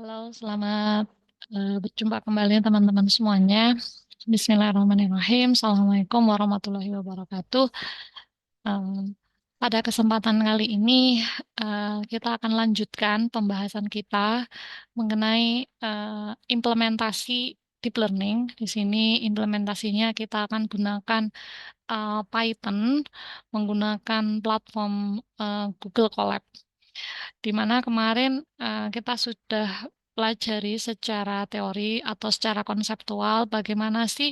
Halo, selamat berjumpa kembali teman-teman semuanya. Bismillahirrahmanirrahim. Assalamualaikum warahmatullahi wabarakatuh. Em, Pada kesempatan kali ini kita akan lanjutkan pembahasan kita mengenai implementasi deep learning. Di sini implementasinya kita akan gunakan Python menggunakan platform Google Colab, di mana kemarin kita sudah pelajari secara teori atau secara konseptual bagaimana sih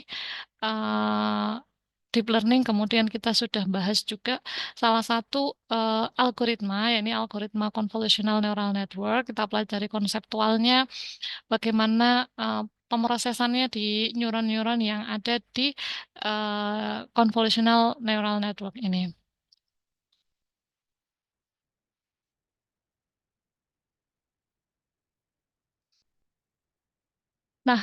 eh, deep learning. Kemudian kita sudah bahas juga salah satu algoritma, yakni algoritma convolutional neural network. Kita pelajari konseptualnya, bagaimana pemrosesannya di neuron-neuron yang ada di convolutional neural network ini. Nah,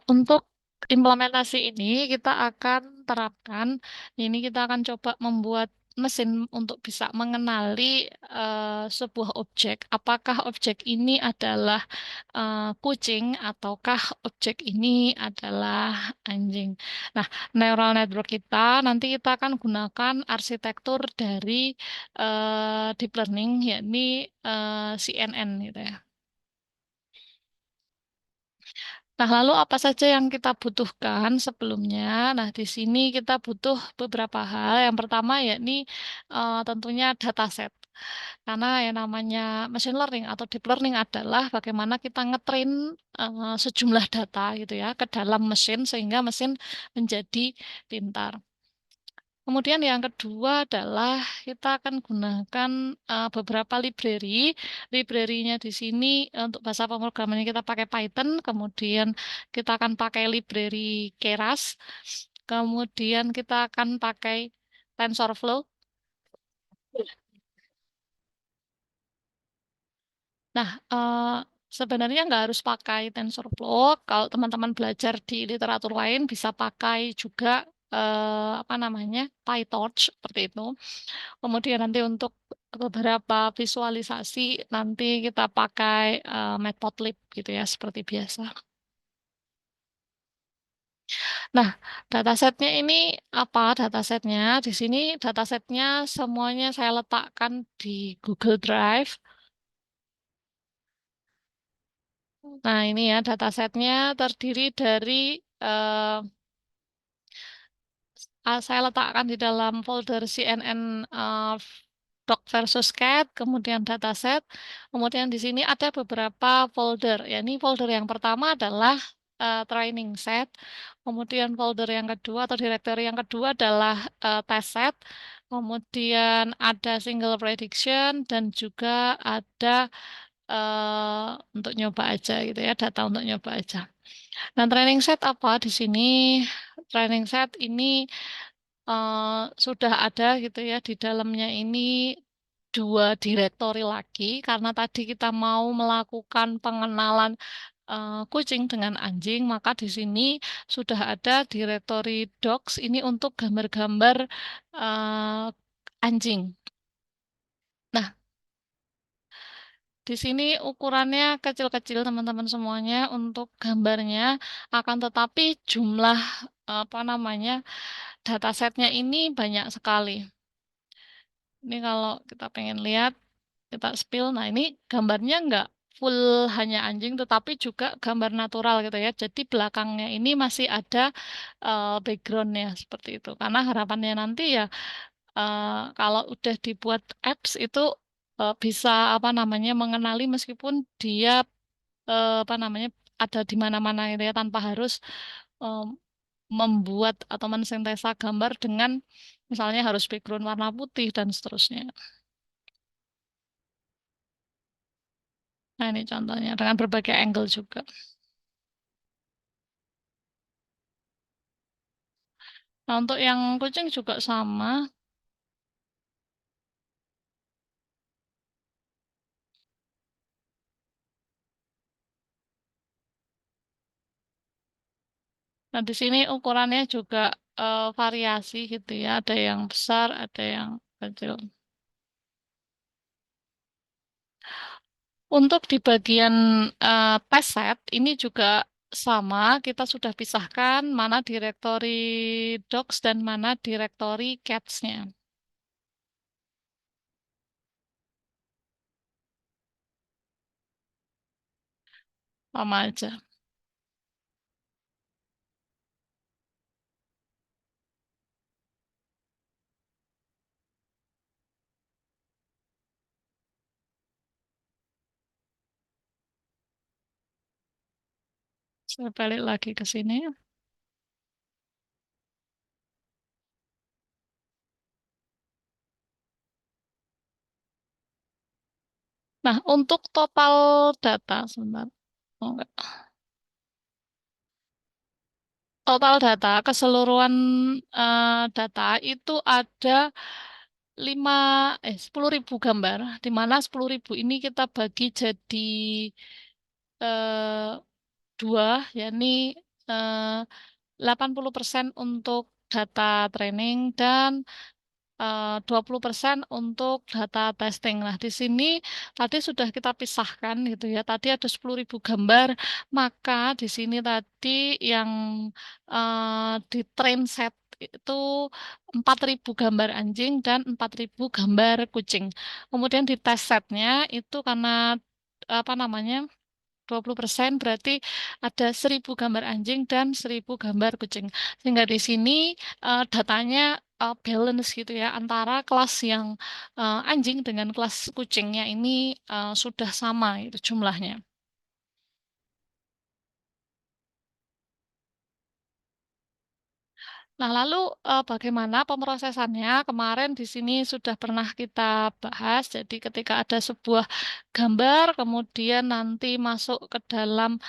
untuk implementasi ini kita akan terapkan, ini kita akan coba membuat mesin untuk bisa mengenali sebuah objek. Apakah objek ini adalah kucing ataukah objek ini adalah anjing. Nah, neural network kita nanti kita akan gunakan arsitektur dari deep learning, yakni CNN gitu ya. Nah, lalu apa saja yang kita butuhkan sebelumnya? Nah, di sini kita butuh beberapa hal. Yang pertama yakni tentunya dataset. Karena yang namanya machine learning atau deep learning adalah bagaimana kita ngetrain sejumlah data gitu ya ke dalam mesin sehingga mesin menjadi pintar. Kemudian yang kedua adalah kita akan gunakan beberapa library. Library-nya di sini untuk bahasa pemrogramannya kita pakai Python, kemudian kita akan pakai library Keras, kemudian kita akan pakai TensorFlow. Nah, sebenarnya nggak harus pakai TensorFlow. Kalau teman-teman belajar di literatur lain bisa pakai juga apa namanya PyTorch seperti itu. Kemudian nanti untuk beberapa visualisasi nanti kita pakai Matplotlib gitu ya seperti biasa. Nah, datasetnya ini apa datasetnya? Di sini datasetnya semuanya saya letakkan di Google Drive. Nah, ini ya datasetnya terdiri dari eh, saya letakkan di dalam folder CNN doc versus cat, kemudian dataset. Kemudian di sini ada beberapa folder. Ya, ini folder yang pertama adalah training set. Kemudian folder yang kedua atau directory yang kedua adalah test set. Kemudian ada single prediction dan juga ada untuk nyoba aja gitu ya, data untuk nyoba aja. Nah, training set apa di sini? Training set ini sudah ada gitu ya di dalamnya ini dua direktori lagi karena tadi kita mau melakukan pengenalan kucing dengan anjing, maka di sini sudah ada direktori docs ini untuk gambar-gambar anjing. Nah, di sini ukurannya kecil-kecil teman-teman semuanya untuk gambarnya, akan tetapi jumlah apa namanya datasetnya ini banyak sekali. Ini kalau kita pengen lihat, kita spill. Nah, ini gambarnya nggak full hanya anjing, tetapi juga gambar natural gitu ya. Jadi belakangnya ini masih ada backgroundnya seperti itu. Karena harapannya nanti ya eh, kalau udah dibuat apps itu bisa apa namanya mengenali meskipun dia apa namanya ada di mana-mana gitu ya, tanpa harus eh, membuat atau mensintesa gambar dengan misalnya harus background warna putih dan seterusnya. Nah, ini contohnya dengan berbagai angle juga. Nah, untuk yang kucing juga sama. Nah, di sini ukurannya juga variasi gitu ya. Ada yang besar, ada yang kecil. Untuk di bagian test set ini juga sama, kita sudah pisahkan mana directory docs dan mana directory cats-nya. Sama aja. Saya balik lagi ke sini. Nah, untuk total data, sebentar. Oh, enggak. Total data, keseluruhan data itu ada 5, 10.000 gambar, di mana 10.000 ini kita bagi jadi eh, dua, yakni eh, 80% untuk data training dan 20% untuk data testing. Nah, di sini tadi sudah kita pisahkan gitu ya. Tadi ada 10.000 gambar, maka di sini tadi yang di train set itu 4.000 gambar anjing dan 4.000 gambar kucing. Kemudian di test setnya itu karena apa namanya 20% berarti ada 1.000 gambar anjing dan 1.000 gambar kucing. Sehingga di sini datanya balance gitu ya antara kelas yang anjing dengan kelas kucingnya ini sudah sama itu jumlahnya. Nah, lalu bagaimana pemrosesannya? Kemarin di sini sudah pernah kita bahas. Jadi ketika ada sebuah gambar, kemudian nanti masuk ke dalam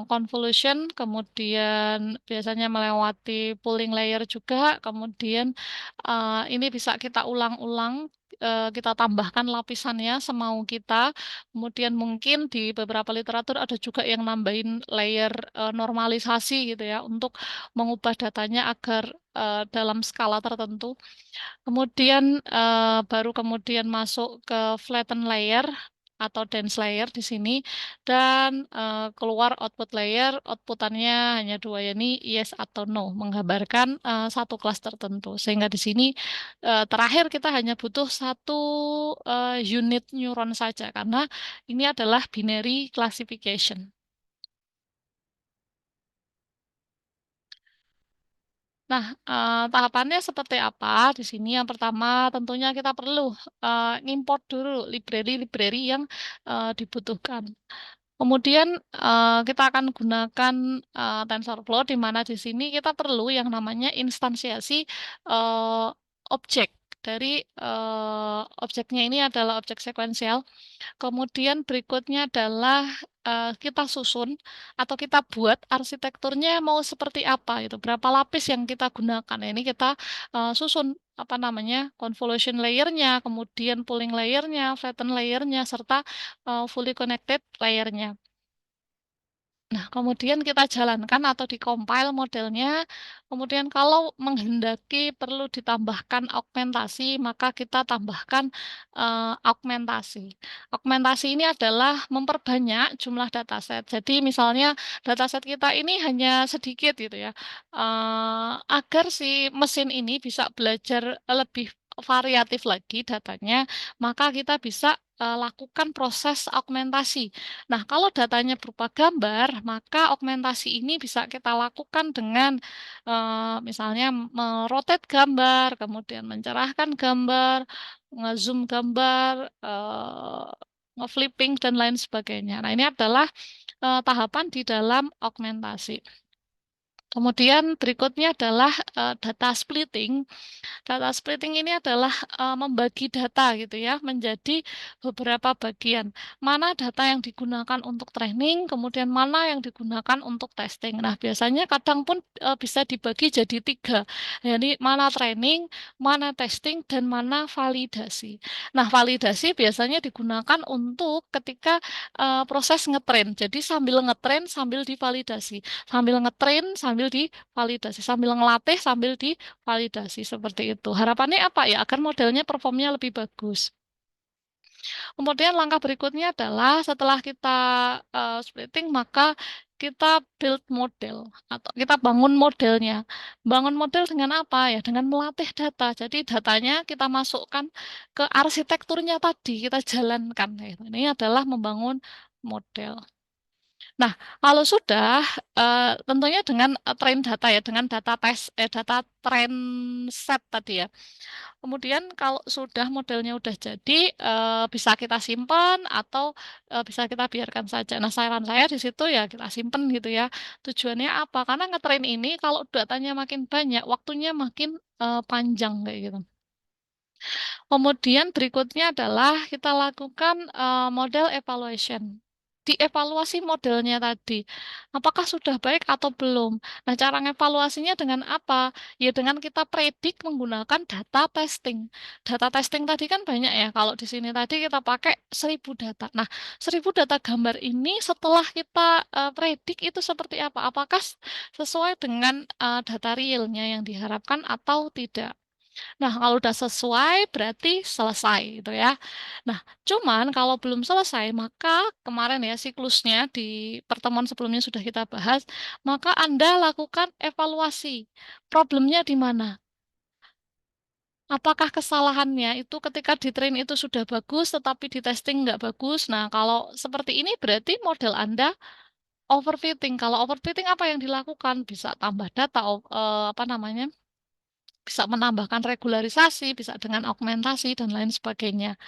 convolution, kemudian biasanya melewati pooling layer juga, kemudian ini bisa kita ulang-ulang. Kita tambahkan lapisannya semau kita. Kemudian mungkin di beberapa literatur ada juga yang nambahin layer normalisasi gitu ya untuk mengubah datanya agar dalam skala tertentu. Kemudian baru kemudian masuk ke flatten layer atau dense layer di sini dan keluar output layer, outputannya hanya dua yakni yes atau no, menggambarkan satu kelas tertentu. Sehingga di sini terakhir kita hanya butuh satu unit neuron saja karena ini adalah binary classification. Nah, tahapannya seperti apa di sini? Yang pertama, tentunya kita perlu import dulu library-library yang dibutuhkan. Kemudian kita akan gunakan TensorFlow, di mana di sini kita perlu yang namanya instansiasi eh, objek. Dari objeknya ini adalah objek sekuensial. Kemudian berikutnya adalah kita susun atau kita buat arsitekturnya mau seperti apa itu, berapa lapis yang kita gunakan. Nah, ini kita susun apa namanya convolution layernya, kemudian pooling layernya, flatten layernya, serta fully connected layernya. Nah, kemudian kita jalankan atau dikompil modelnya. Kemudian kalau menghendaki perlu ditambahkan augmentasi, maka kita tambahkan augmentasi. Augmentasi ini adalah memperbanyak jumlah dataset. Jadi misalnya dataset kita ini hanya sedikit gitu ya. Agar si mesin ini bisa belajar lebih variatif lagi datanya, maka kita bisa lakukan proses augmentasi. Nah, kalau datanya berupa gambar, maka augmentasi ini bisa kita lakukan dengan misalnya merotate gambar, kemudian mencerahkan gambar, ngezoom gambar, ngeflipping dan lain sebagainya. Nah, ini adalah tahapan di dalam augmentasi. Kemudian berikutnya adalah data splitting. Data splitting ini adalah membagi data gitu ya menjadi beberapa bagian. Mana data yang digunakan untuk training, kemudian mana yang digunakan untuk testing. Nah, biasanya kadang pun bisa dibagi jadi tiga. Jadi mana training, mana testing, dan mana validasi. Nah, validasi biasanya digunakan untuk ketika proses ngetrain. Jadi sambil ngetrain sambil divalidasi, sambil ngetrain sambil divalidasi, sambil ngelatih sambil divalidasi seperti itu. Harapannya apa ya? Agar modelnya performnya lebih bagus. Kemudian langkah berikutnya adalah setelah kita splitting, maka kita build model atau kita bangun modelnya. Bangun model dengan apa ya? Dengan melatih data. Jadi datanya kita masukkan ke arsitekturnya tadi, kita jalankan. Gitu. Ini adalah membangun model. Nah, kalau sudah tentunya dengan train data ya, dengan data train set tadi ya. Kemudian kalau sudah modelnya udah jadi, bisa kita simpan atau bisa kita biarkan saja. Nah, saran saya di situ ya kita simpan gitu ya. Tujuannya apa? Karena ngetrain ini kalau datanya makin banyak, waktunya makin panjang kayak gitu. Kemudian berikutnya adalah kita lakukan model evaluation. Dievaluasi modelnya tadi. Apakah sudah baik atau belum? Nah, cara ngevaluasinya dengan apa? Ya dengan kita predik menggunakan data testing. Data testing tadi kan banyak ya. Kalau di sini tadi kita pakai 1.000 data. Nah, 1.000 data gambar ini setelah kita predik itu seperti apa? Apakah sesuai dengan data realnya yang diharapkan atau tidak? Nah, kalau udah sesuai berarti selesai gitu ya. Nah, cuman kalau belum selesai, maka kemarin ya siklusnya di pertemuan sebelumnya sudah kita bahas, maka Anda lakukan evaluasi. Problemnya di mana? Apakah kesalahannya itu ketika di train itu sudah bagus, tetapi di testing nggak bagus? Nah, kalau seperti ini berarti model Anda overfitting. Kalau overfitting apa yang dilakukan? Bisa tambah data, apa namanya? Bisa menambahkan regularisasi, bisa dengan augmentasi, dan lain sebagainya.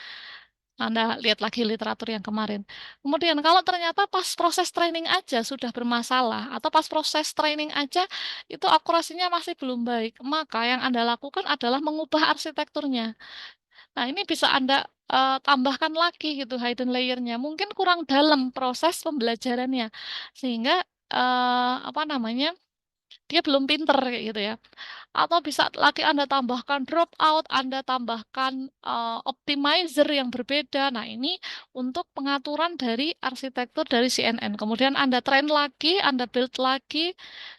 Anda lihat lagi literatur yang kemarin. Kemudian kalau ternyata pas proses training aja sudah bermasalah, atau pas proses training aja itu akurasinya masih belum baik, maka yang Anda lakukan adalah mengubah arsitekturnya. Nah, ini bisa Anda tambahkan lagi gitu hidden layer-nya. Mungkin kurang dalam proses pembelajarannya, sehingga apa namanya, dia belum pinter kayak gitu ya. Atau bisa lagi Anda tambahkan dropout, Anda tambahkan optimizer yang berbeda. Nah, ini untuk pengaturan dari arsitektur dari CNN. Kemudian Anda train lagi, Anda build lagi,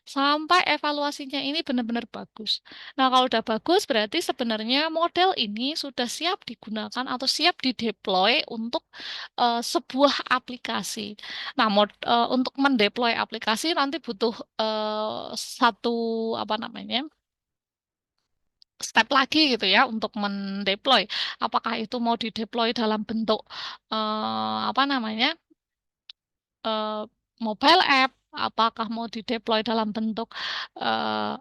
sampai evaluasinya ini benar-benar bagus. Nah, kalau udah bagus, berarti sebenarnya model ini sudah siap digunakan atau siap dideploy untuk sebuah aplikasi. Nah, untuk mendeploy aplikasi nanti butuh satu apa namanya, step lagi gitu ya untuk mendeploy. Apakah itu mau dideploy dalam bentuk apa namanya, eh, mobile app, apakah mau dideploy dalam bentuk eh,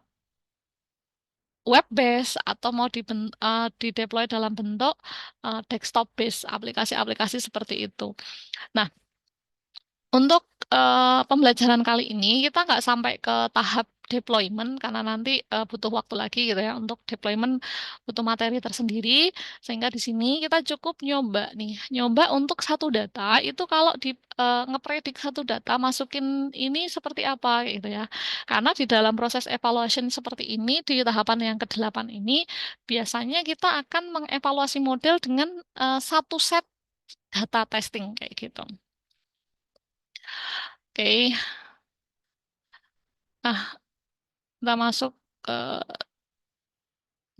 web base atau mau dideploy dalam bentuk desktop base, aplikasi-aplikasi seperti itu. Nah, untuk pembelajaran kali ini kita nggak sampai ke tahap deployment karena nanti butuh waktu lagi gitu ya untuk deployment, butuh materi tersendiri, sehingga di sini kita cukup nyoba nih, nyoba untuk satu data itu kalau di ngepredik satu data masukin ini seperti apa gitu ya, karena di dalam proses evaluation seperti ini di tahapan yang ke-8 ini biasanya kita akan mengevaluasi model dengan satu set data testing kayak gitu. Oke. Nah, kita masuk ke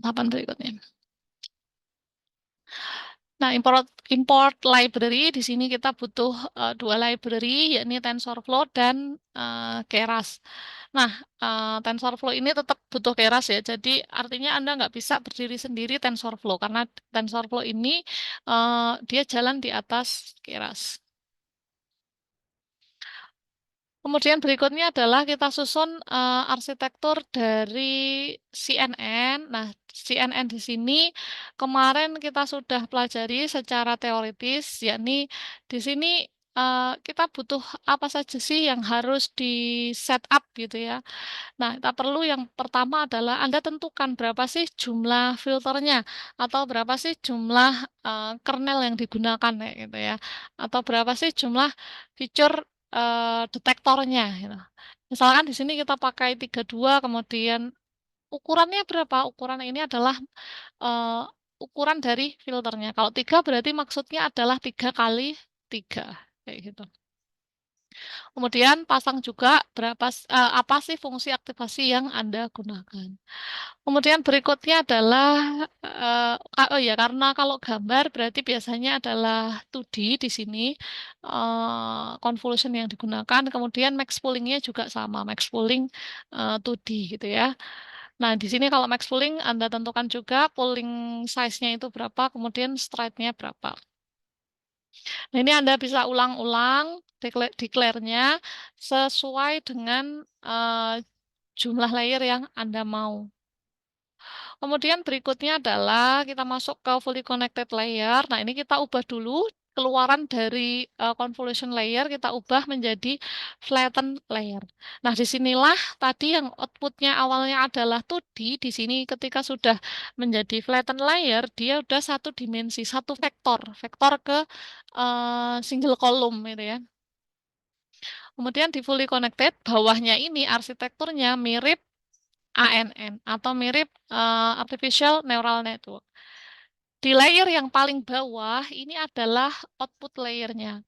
tahapan berikutnya. Nah, import import library di sini kita butuh dua library, yakni TensorFlow dan Keras. Nah, TensorFlow ini tetap butuh Keras ya. Jadi artinya Anda nggak bisa berdiri sendiri TensorFlow karena TensorFlow ini dia jalan di atas Keras. Kemudian berikutnya adalah kita susun arsitektur dari CNN. Nah, CNN di sini kemarin kita sudah pelajari secara teoritis, yakni di sini kita butuh apa saja sih yang harus di set up gitu ya. Nah, kita perlu yang pertama adalah Anda tentukan berapa sih jumlah filternya atau berapa sih jumlah kernel yang digunakan ya gitu ya. Atau berapa sih jumlah fitur detektornya gitu. Misalkan di sini kita pakai 32, kemudian ukurannya berapa? Ukuran ini adalah eh, ukuran dari filternya. Kalau 3 berarti maksudnya adalah 3 kali 3 kayak gitu. Kemudian pasang juga apa sih fungsi aktivasi yang Anda gunakan. Kemudian berikutnya adalah oh ya, karena kalau gambar berarti biasanya adalah 2D di sini, convolution yang digunakan. Kemudian max pooling-nya juga sama, max pooling 2D gitu ya. Nah, di sini kalau max pooling Anda tentukan juga pooling size-nya itu berapa, kemudian stride-nya berapa. Nah, ini Anda bisa ulang-ulang declare-nya sesuai dengan jumlah layer yang Anda mau. Kemudian berikutnya adalah kita masuk ke fully connected layer. Nah, ini kita ubah dulu keluaran dari convolution layer, kita ubah menjadi flatten layer. Nah, disinilah tadi yang outputnya awalnya adalah 2D, di sini ketika sudah menjadi flatten layer, dia udah satu dimensi, satu vektor, vektor ke single column gitu ya. Kemudian di fully connected, bawahnya ini arsitekturnya mirip ANN atau mirip Artificial Neural Network. Di layer yang paling bawah ini adalah output layernya.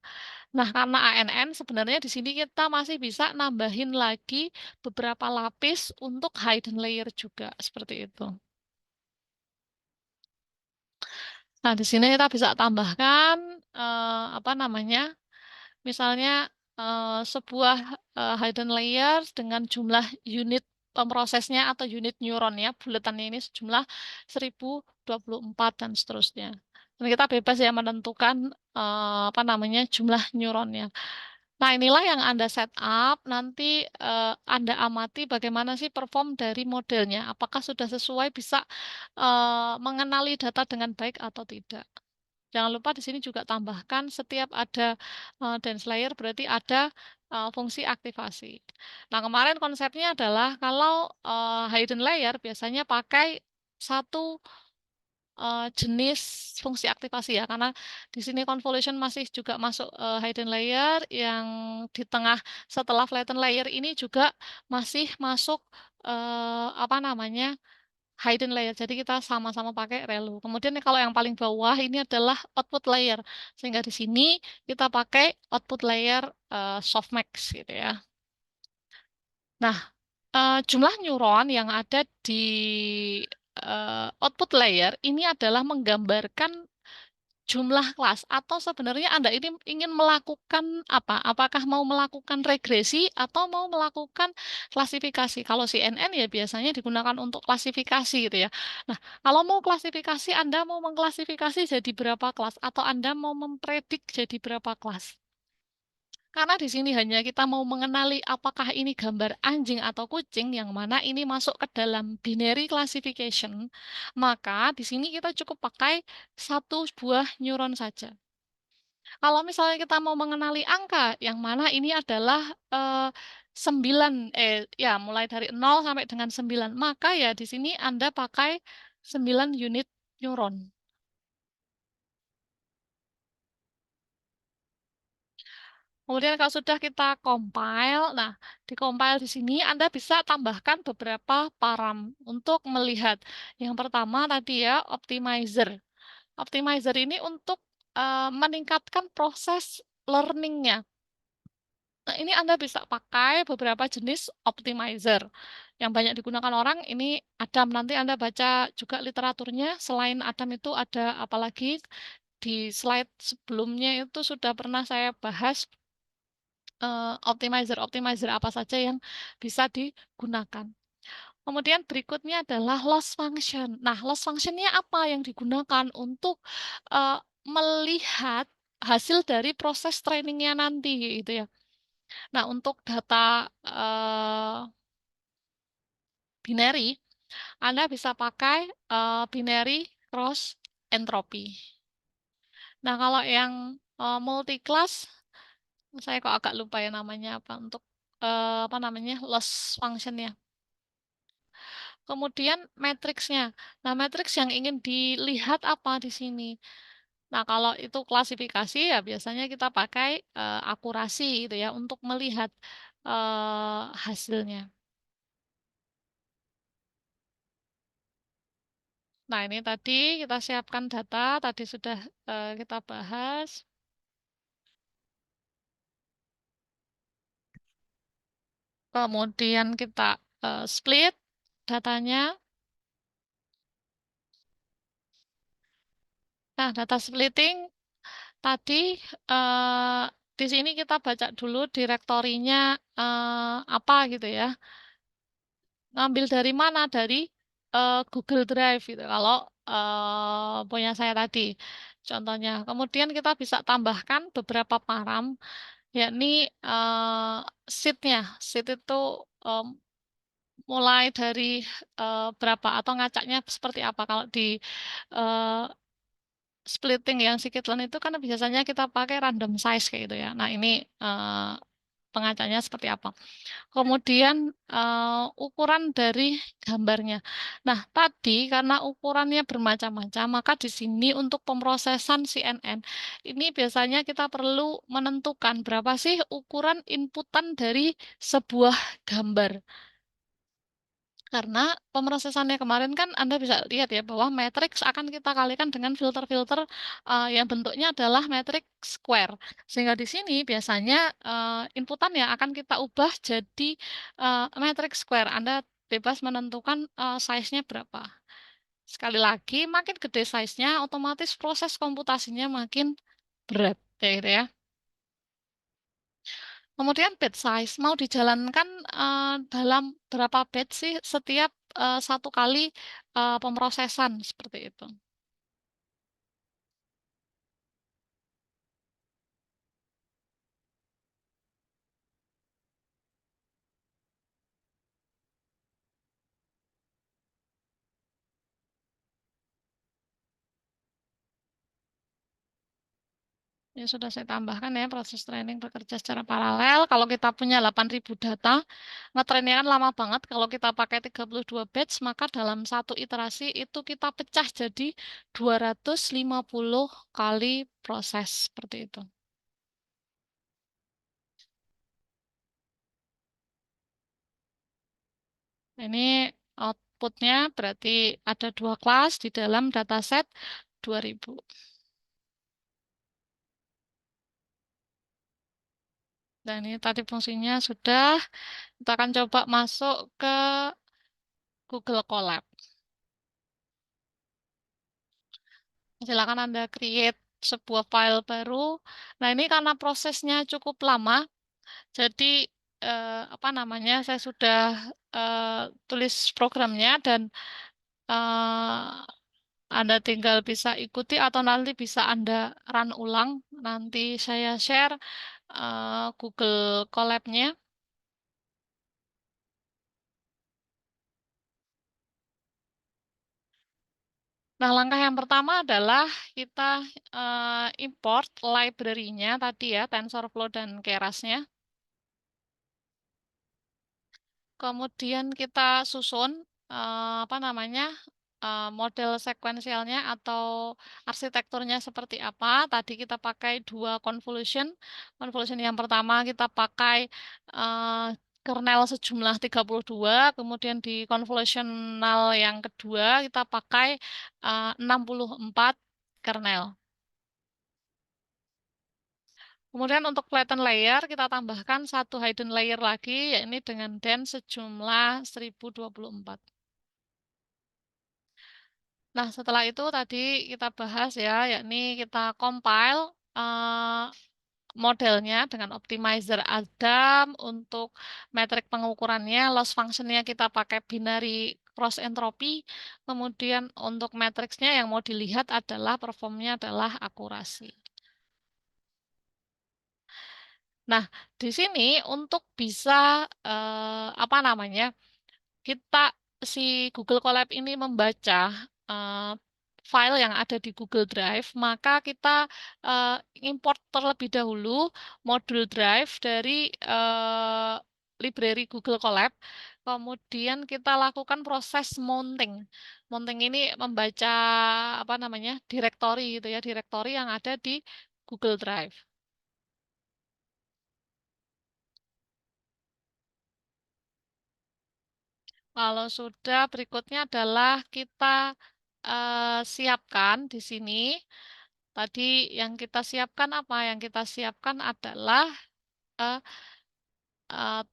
Nah, karena ANN sebenarnya di sini kita masih bisa nambahin lagi beberapa lapis untuk hidden layer juga seperti itu. Nah, di sini kita bisa tambahkan apa namanya? Misalnya sebuah hidden layer dengan jumlah unit pemrosesnya atau unit neuronnya, buletannya ini sejumlah 1024 dan seterusnya. Dan kita bebas ya menentukan apa namanya jumlah neuronnya. Nah, inilah yang Anda set up. Nanti Anda amati bagaimana sih perform dari modelnya. Apakah sudah sesuai bisa mengenali data dengan baik atau tidak. Jangan lupa di sini juga tambahkan setiap ada dance layer berarti ada fungsi aktivasi. Nah, kemarin konsepnya adalah kalau hidden layer biasanya pakai satu jenis fungsi aktivasi ya, karena di sini convolution masih juga masuk hidden layer yang di tengah setelah flatten layer ini juga masih masuk apa namanya hidden layer. Jadi kita sama-sama pakai relu. Kemudian kalau yang paling bawah ini adalah output layer. Sehingga di sini kita pakai output layer softmax gitu ya. Nah, jumlah neuron yang ada di output layer ini adalah menggambarkan jumlah kelas atau sebenarnya Anda ini ingin melakukan apa? Apakah mau melakukan regresi atau mau melakukan klasifikasi? Kalau CNN ya biasanya digunakan untuk klasifikasi gitu ya. Nah, kalau mau klasifikasi, Anda mau mengklasifikasi jadi berapa kelas atau Anda mau mempredik jadi berapa kelas? Karena di sini hanya kita mau mengenali apakah ini gambar anjing atau kucing yang mana ini masuk ke dalam binary classification, maka di sini kita cukup pakai satu buah neuron saja. Kalau misalnya kita mau mengenali angka yang mana ini adalah 9 ya mulai dari 0 sampai dengan 9, maka ya di sini Anda pakai 9 unit neuron. Kemudian kalau sudah kita compile, nah di compile di sini Anda bisa tambahkan beberapa param untuk melihat. Yang pertama tadi ya optimizer. Optimizer ini untuk meningkatkan proses learning-nya. Nah, ini Anda bisa pakai beberapa jenis optimizer. Yang banyak digunakan orang ini Adam. Nanti Anda baca juga literaturnya. Selain Adam itu ada apalagi di slide sebelumnya itu sudah pernah saya bahas optimizer-optimizer apa saja yang bisa digunakan. Kemudian berikutnya adalah loss function. Nah, loss functionnya apa yang digunakan untuk eh, melihat hasil dari proses trainingnya nanti gitu ya. Nah, untuk data binary, Anda bisa pakai binary cross entropy. Nah, kalau yang multi class, saya kok agak lupa ya namanya apa untuk apa namanya loss functionnya. Kemudian matriksnya. Nah, matriks yang ingin dilihat apa di sini? Nah, kalau itu klasifikasi ya biasanya kita pakai akurasi gitu ya untuk melihat hasilnya. Nah, ini tadi kita siapkan data, tadi sudah kita bahas. Kemudian kita split datanya. Nah, data splitting tadi eh, di sini kita baca dulu direktorinya apa gitu ya. Ngambil dari mana? Dari Google Drive gitu. Kalau punya saya tadi contohnya. Kemudian kita bisa tambahkan beberapa param, yakni sheet-nya. Sheet itu em, mulai dari berapa atau ngacaknya seperti apa. Kalau di eh, splitting yang Scikit-learn itu kan biasanya kita pakai random size kayak gitu ya. Nah, ini pengacanya seperti apa. Kemudian ukuran dari gambarnya. Nah, tadi karena ukurannya bermacam-macam, maka di sini untuk pemrosesan CNN ini biasanya kita perlu menentukan berapa sih ukuran inputan dari sebuah gambar. Karena pemrosesannya kemarin kan Anda bisa lihat ya bahwa matriks akan kita kalikan dengan filter-filter yang bentuknya adalah matriks square. Sehingga di sini biasanya inputan yang akan kita ubah jadi matriks square. Anda bebas menentukan size-nya berapa. Sekali lagi, makin gede size-nya, otomatis proses komputasinya makin berat. Ya, gitu ya. Kemudian batch size mau dijalankan dalam berapa batch sih setiap satu kali pemrosesan seperti itu. Ya sudah saya tambahkan ya proses training bekerja secara paralel. Kalau kita punya 8.000 data, ngetrainnya kan lama banget. Kalau kita pakai 32 batch, maka dalam satu iterasi itu kita pecah jadi 250 kali proses seperti itu. Ini outputnya berarti ada dua kelas di dalam dataset 2000. Dan ini tadi fungsinya sudah. Kita akan coba masuk ke Google Colab. Silakan Anda create sebuah file baru. Nah, ini karena prosesnya cukup lama, jadi apa namanya? Saya sudah tulis programnya dan Anda tinggal bisa ikuti atau nanti bisa Anda run ulang. Nanti saya share Google Colab-nya. Nah, langkah yang pertama adalah kita import library-nya tadi ya, TensorFlow dan Keras-nya. Kemudian kita susun apa namanya model sekuensialnya atau arsitekturnya seperti apa. Tadi kita pakai dua convolution. Convolution yang pertama kita pakai eh, kernel sejumlah 32, kemudian di convolutional yang kedua kita pakai 64 kernel. Kemudian untuk flatten layer kita tambahkan satu hidden layer lagi, yakni dengan dense sejumlah 1024. Nah, setelah itu tadi kita bahas ya, yakni kita compile eh, modelnya dengan optimizer Adam untuk metrik pengukurannya, loss functionnya kita pakai binary cross entropy, kemudian untuk matriksnya yang mau dilihat adalah performnya adalah akurasi. Nah, di sini untuk bisa apa namanya kita si Google Colab ini membaca eh, file yang ada di Google Drive, maka kita eh, import terlebih dahulu modul Drive dari eh, library Google Colab. Kemudian kita lakukan proses mounting. Mounting ini membaca apa namanya direktori gitu ya, direktori yang ada di Google Drive. Kalau sudah, berikutnya adalah kita siapkan di sini. Tadi yang kita siapkan apa? Yang kita siapkan adalah eh,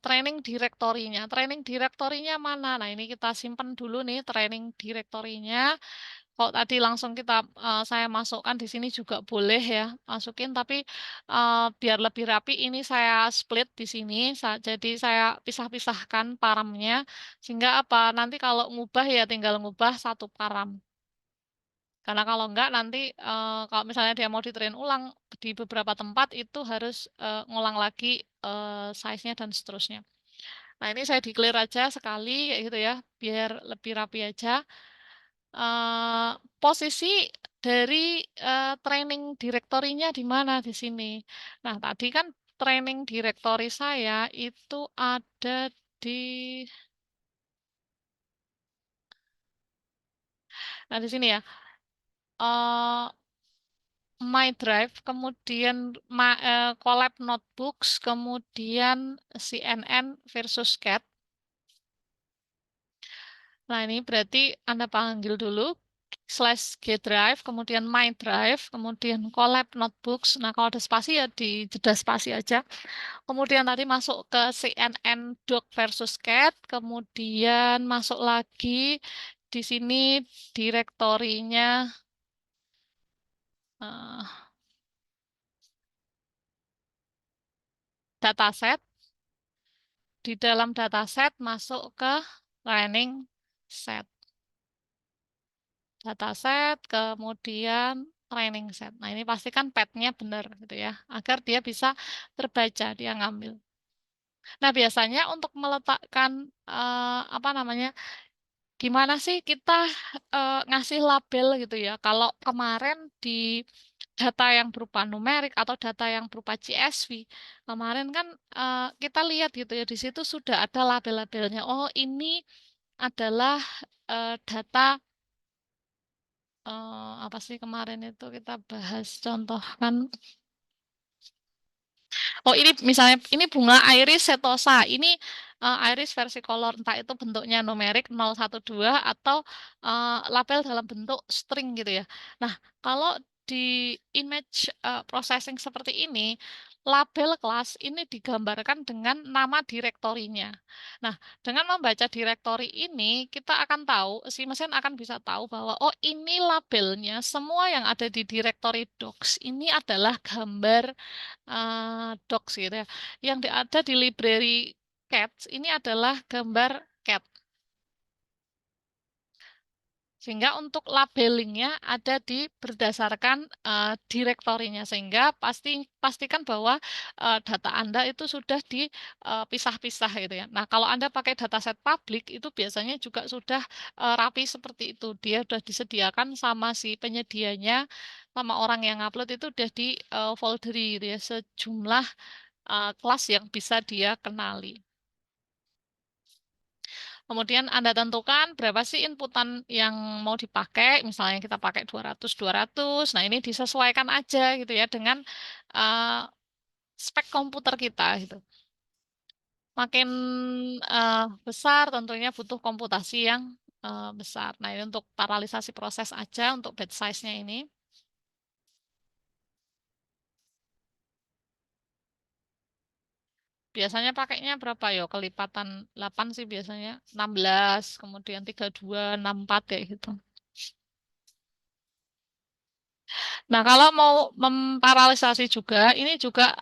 training direktorinya. Training direktorinya mana? Nah, ini kita simpan dulu nih training direktorinya. Kalau tadi langsung saya masukkan di sini juga boleh ya, masukin. Tapi biar lebih rapi, ini saya split di sini. Jadi saya pisah-pisahkan paramnya, sehingga apa? Nanti kalau ngubah ya tinggal ngubah satu param. Karena kalau enggak nanti kalau misalnya dia mau di-train ulang di beberapa tempat itu harus ngulang lagi size-nya dan seterusnya. Nah, ini saya declare aja sekali kayak gitu ya, biar lebih rapi aja. eh, Posisi dari training direktorinya di mana di sini. Nah, tadi kan training direktori saya itu ada di nah di sini ya. eh My Drive, kemudian Collab Notebooks, kemudian CNN versus Cat. Nah, ini berarti Anda panggil dulu slash G Drive, kemudian My Drive, kemudian Collab Notebooks. Nah, kalau ada spasi ya di jeda spasi aja. Kemudian tadi masuk ke CNN Doc versus Cat, kemudian masuk lagi di sini direktorinya eh, dataset. Di dalam dataset masuk ke training set. Dataset, kemudian training set. Nah, ini pastikan petnya benar gitu ya, agar dia bisa terbaca, dia ngambil. Nah, biasanya untuk meletakkan apa namanya, gimana sih kita ngasih label gitu ya? Kalau kemarin di data yang berupa numerik atau data yang berupa CSV, kemarin kan kita lihat gitu ya, di situ sudah ada label-labelnya. Oh, ini adalah data apa sih kemarin itu kita bahas contohkan. Oh, ini misalnya ini bunga iris setosa. Ini iris versicolor, entah itu bentuknya numerik 012 atau label dalam bentuk string gitu ya. Nah, kalau di image processing seperti ini, label kelas ini digambarkan dengan nama direktorinya. Nah, dengan membaca direktori ini, kita akan tahu, si mesin akan bisa tahu bahwa, oh, ini labelnya, semua yang ada di direktori docs ini adalah gambar docs gitu ya. Yang ada di library cats ini adalah gambar cat. Sehingga untuk labelingnya ada di berdasarkan direktorinya. Sehingga pastikan bahwa data Anda itu sudah dipisah-pisah gitu ya. Nah, kalau Anda pakai dataset publik itu biasanya juga sudah rapi seperti itu. Dia sudah disediakan sama si penyedianya, sama orang yang upload itu udah di folderi gitu ya, sejumlah kelas yang bisa dia kenali. Kemudian Anda tentukan berapa sih inputan yang mau dipakai. Misalnya kita pakai 200. Nah, ini disesuaikan aja gitu ya dengan uh, spek komputer kita gitu. Makin besar tentunya butuh komputasi yang besar. Nah, ini untuk paralisasi proses aja untuk batch size-nya ini. Biasanya pakainya berapa ya? Kelipatan 8 sih biasanya. 16, kemudian 32, 64 kayak gitu. Nah, kalau mau memparalisasi juga, ini juga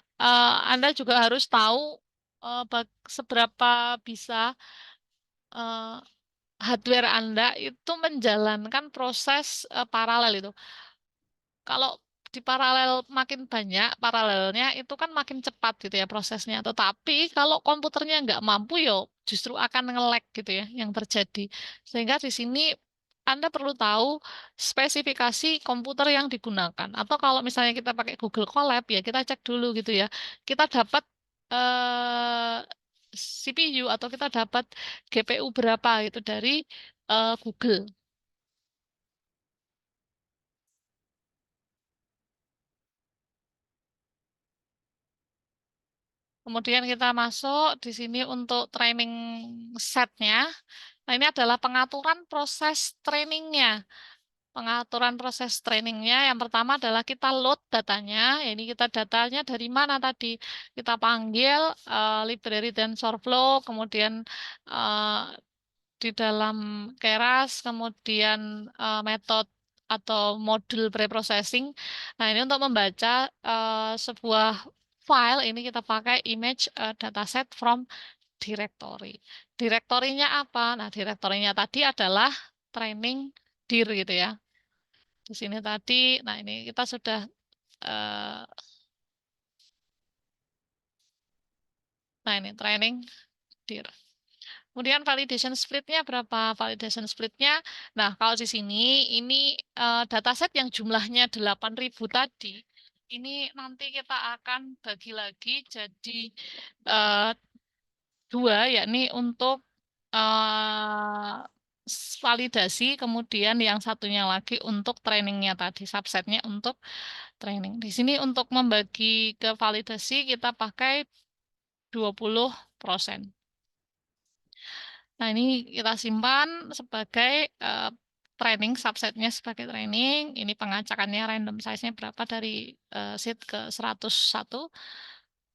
Anda juga harus tahu seberapa bisa eh, hardware Anda itu menjalankan proses paralel itu. Kalau di paralel makin banyak paralelnya itu kan makin cepat gitu ya prosesnya. Tetapi kalau komputernya nggak mampu ya justru akan nge-lag gitu ya yang terjadi. Sehingga di sini Anda perlu tahu spesifikasi komputer yang digunakan. Atau kalau misalnya kita pakai Google Colab ya kita cek dulu gitu ya. Kita dapat eh, CPU atau kita dapat GPU berapa gitu dari Google. Kemudian kita masuk di sini untuk training setnya. Nah, ini adalah pengaturan proses trainingnya. pengaturan proses trainingnya. Yang pertama adalah kita load datanya. Ini kita datanya dari mana tadi? Kita panggil library TensorFlow, kemudian eh, di dalam Keras, kemudian metode atau modul preprocessing. Nah, ini untuk membaca sebuah file, ini kita pakai image dataset from directory. Direktorinya apa? Nah, direktorinya tadi adalah training dir gitu ya. Di sini tadi, nah ini kita sudah eh, nah ini training dir. Kemudian validation splitnya berapa? Validation splitnya, nah kalau di sini ini dataset yang jumlahnya 8.000 tadi, ini nanti kita akan bagi lagi jadi eh, dua, yakni untuk validasi, kemudian yang satunya lagi untuk trainingnya tadi, subsetnya untuk training. Di sini untuk membagi ke validasi kita pakai 20%. Nah, ini kita simpan sebagai training, subsetnya sebagai training. Ini pengacakannya random size-nya berapa dari seed ke 101.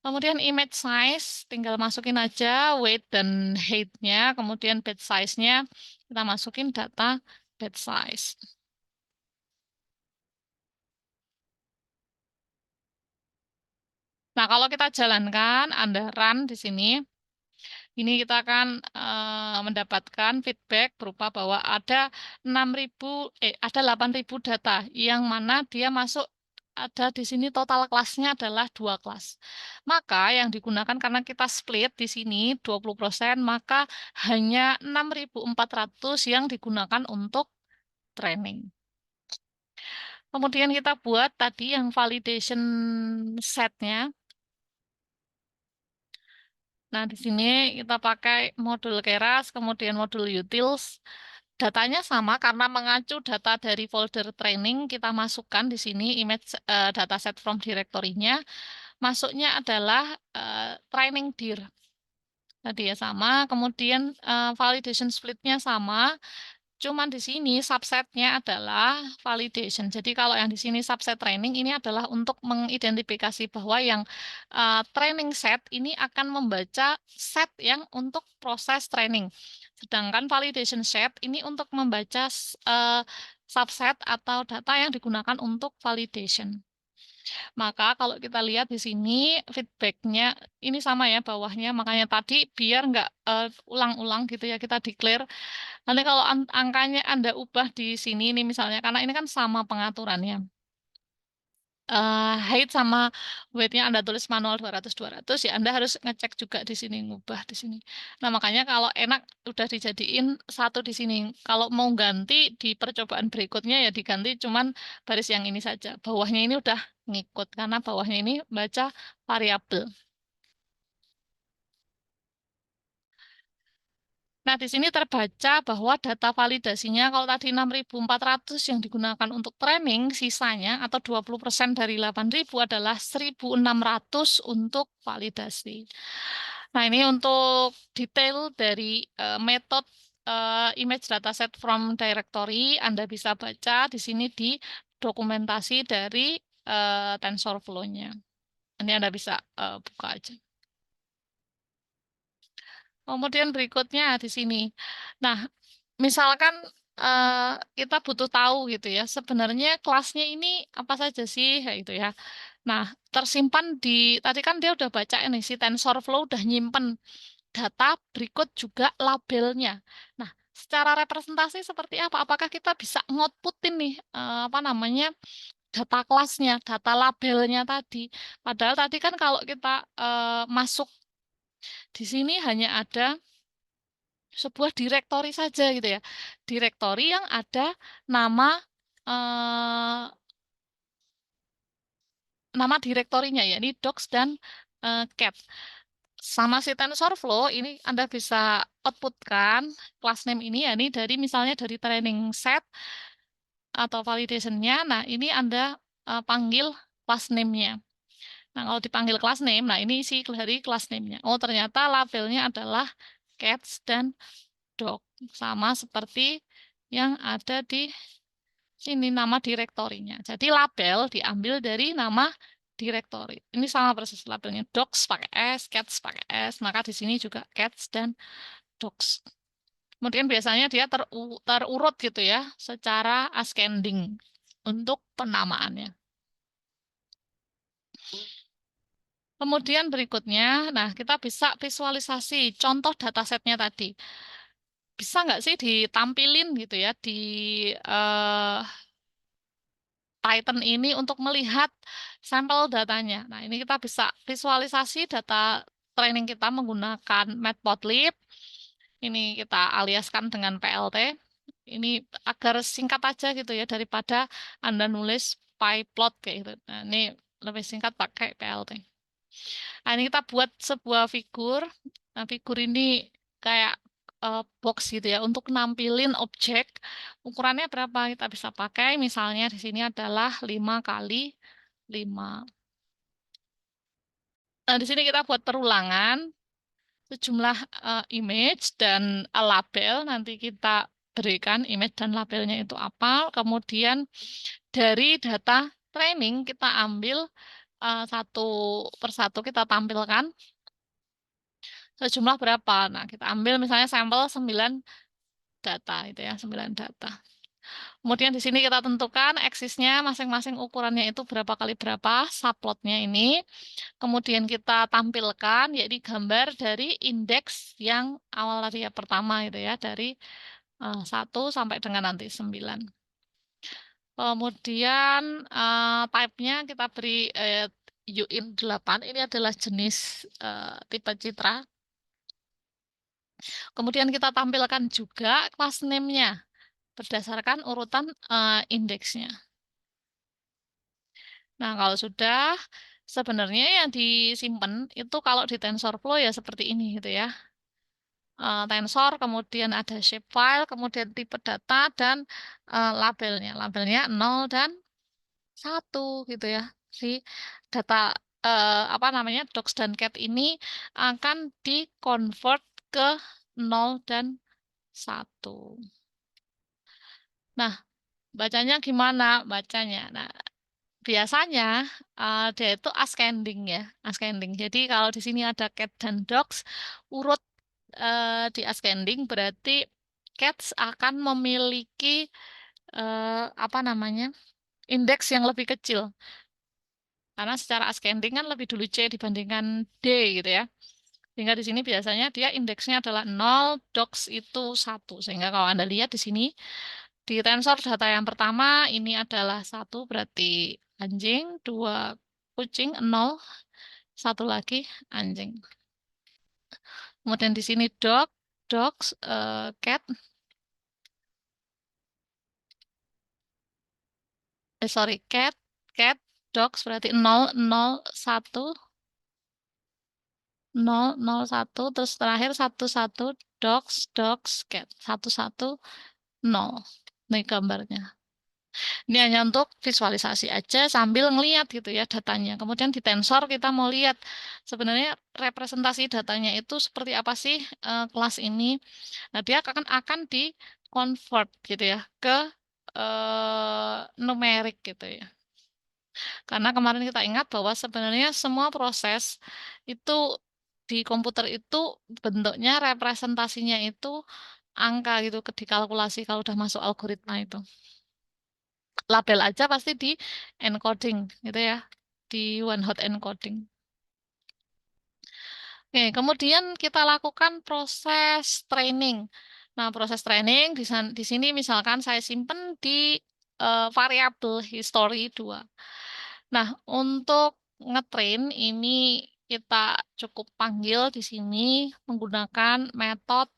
Kemudian image size, tinggal masukin aja weight dan height-nya. Kemudian batch size-nya, kita masukin data batch size. Nah, kalau kita jalankan, Anda run di sini, ini kita akan mendapatkan feedback berupa bahwa ada 8.000 data yang mana dia masuk ada di sini total kelasnya adalah 2 kelas. Maka yang digunakan karena kita split di sini 20%, maka hanya 6.400 yang digunakan untuk training. Kemudian kita buat tadi yang validation setnya. Nah, di sini kita pakai modul Keras, kemudian modul utils. Datanya sama karena mengacu data dari folder training, kita masukkan di sini image dataset from directory-nya. Masuknya adalah training dir. Tadi ya sama, kemudian validation split-nya sama. Cuman di sini subsetnya adalah validation. Jadi kalau yang di sini subset training ini adalah untuk mengidentifikasi bahwa yang training set ini akan membaca set yang untuk proses training. Sedangkan validation set ini untuk membaca subset atau data yang digunakan untuk validation. Maka kalau kita lihat di sini feedbacknya ini sama ya bawahnya. Makanya tadi biar nggak ulang-ulang gitu ya kita declare. Nanti kalau angkanya Anda ubah di sini nih misalnya, karena ini kan sama pengaturannya. Height sama weight-nya Anda tulis manual 200-200, ya Anda harus ngecek juga di sini, ngubah di sini. Nah, makanya kalau enak udah dijadiin satu di sini. Kalau mau ganti di percobaan berikutnya ya diganti cuman baris yang ini saja. Bawahnya ini udah ngikut, karena bawahnya ini baca variabel. Nah, di sini terbaca bahwa data validasinya kalau tadi 6.400 yang digunakan untuk training, sisanya atau 20% dari 8.000 adalah 1.600 untuk validasi. Nah, ini untuk detail dari metode image dataset from directory, Anda bisa baca di sini di dokumentasi dari TensorFlow-nya. Ini Anda bisa buka aja. Kemudian berikutnya di sini. Nah, misalkan kita butuh tahu gitu ya, sebenarnya kelasnya ini apa saja sih, kayak gitu ya. Nah, tersimpan di, tadi kan dia udah baca ini, si TensorFlow udah nyimpen data, berikut juga labelnya. Nah, secara representasi seperti apa? Apakah kita bisa ngotputin nih, apa namanya, data kelasnya, data labelnya tadi. Padahal tadi kan kalau kita masuk di sini hanya ada sebuah direktori saja gitu ya. Direktori yang ada nama eh, nama direktorinya ya, ini docs dan cat. Sama si TensorFlow ini Anda bisa outputkan class name ini ya, ini dari misalnya dari training set atau validationnya. Nah, ini Anda panggil class name-nya. Nah, kalau dipanggil class name, nah ini isi dari class name-nya. Oh, ternyata labelnya adalah cats dan dog. Sama seperti yang ada di Sini nama direktorinya. Jadi label diambil dari nama direktori. Ini sama persis labelnya. Docs pakai S, cats pakai S. Maka di sini juga cats dan docs. Kemudian biasanya dia terurut gitu ya, secara ascending untuk penamaannya. Kemudian berikutnya, nah kita bisa visualisasi contoh datasetnya tadi. Bisa nggak sih ditampilin gitu ya di eh, Python ini untuk melihat sampel datanya. Nah, ini kita bisa visualisasi data training kita menggunakan Matplotlib. Ini kita aliaskan dengan PLT. Ini agar singkat aja gitu ya daripada Anda nulis pyplot kayak gitu. Nah, ini lebih singkat pakai PLT. Nah, ini kita buat sebuah figur. Nah, figur ini kayak box gitu ya untuk nampilin objek. Ukurannya berapa kita bisa pakai. Misalnya di sini adalah 5 kali 5. Nah, di sini kita buat perulangan sejumlah image dan label. Nanti kita berikan image dan labelnya itu apa. Kemudian dari data training kita ambil satu persatu kita tampilkan sejumlah berapa. Nah, kita ambil misalnya sampel 9 data itu ya, 9 data. Kemudian di sini kita tentukan aksisnya masing-masing ukurannya itu berapa kali berapa, subplotnya ini. Kemudian kita tampilkan yaitu gambar dari indeks yang awal tadi ya pertama itu ya, dari 1 sampai dengan nanti 9. Kemudian type-nya kita beri UIN 8. Ini adalah jenis tipe citra. Kemudian kita tampilkan juga class name-nya berdasarkan urutan indeksnya. Nah, kalau sudah, sebenarnya yang disimpan itu kalau di TensorFlow ya seperti ini gitu ya. Tensor, kemudian ada shapefile, kemudian tipe data, dan labelnya. Labelnya 0 dan 1 gitu ya. Si data apa namanya docs dan cat ini akan di-convert ke 0 dan 1. Nah, bacanya gimana? Bacanya. Nah, biasanya dia itu ascending ya, ascending. Jadi kalau di sini ada cat dan dogs, urut di ascending berarti cats akan memiliki apa namanya indeks yang lebih kecil. Karena secara ascending kan lebih dulu C dibandingkan D gitu ya. Sehingga di sini biasanya dia indeksnya adalah 0, docs itu 1. Sehingga kalau Anda lihat di sini di tensor data yang pertama ini adalah 1 berarti anjing, 2 kucing, 0, 1 lagi anjing. Kemudian di sini dog, dogs, cat, sorry, cat, cat, dogs berarti 0, 0, 1, 0, 0, 1, terus terakhir 1, 1, dogs, dogs, cat, 1, 1, 0. Ini gambarnya. Ini hanya untuk visualisasi aja sambil ngeliat gitu ya datanya. Kemudian di tensor kita mau lihat sebenarnya representasi datanya itu seperti apa sih kelas ini. Nah, dia akan di convert gitu ya ke numerik gitu ya. Karena kemarin kita ingat bahwa sebenarnya semua proses itu di komputer itu bentuknya representasinya itu angka gitu dikalkulasi kalau udah masuk algoritma itu. Label aja pasti di encoding gitu ya, di one hot encoding. Oke, kemudian kita lakukan proses training. Nah, proses training di sini misalkan saya simpen di variabel history 2. Nah, untuk ngetrain ini kita cukup panggil di sini menggunakan metode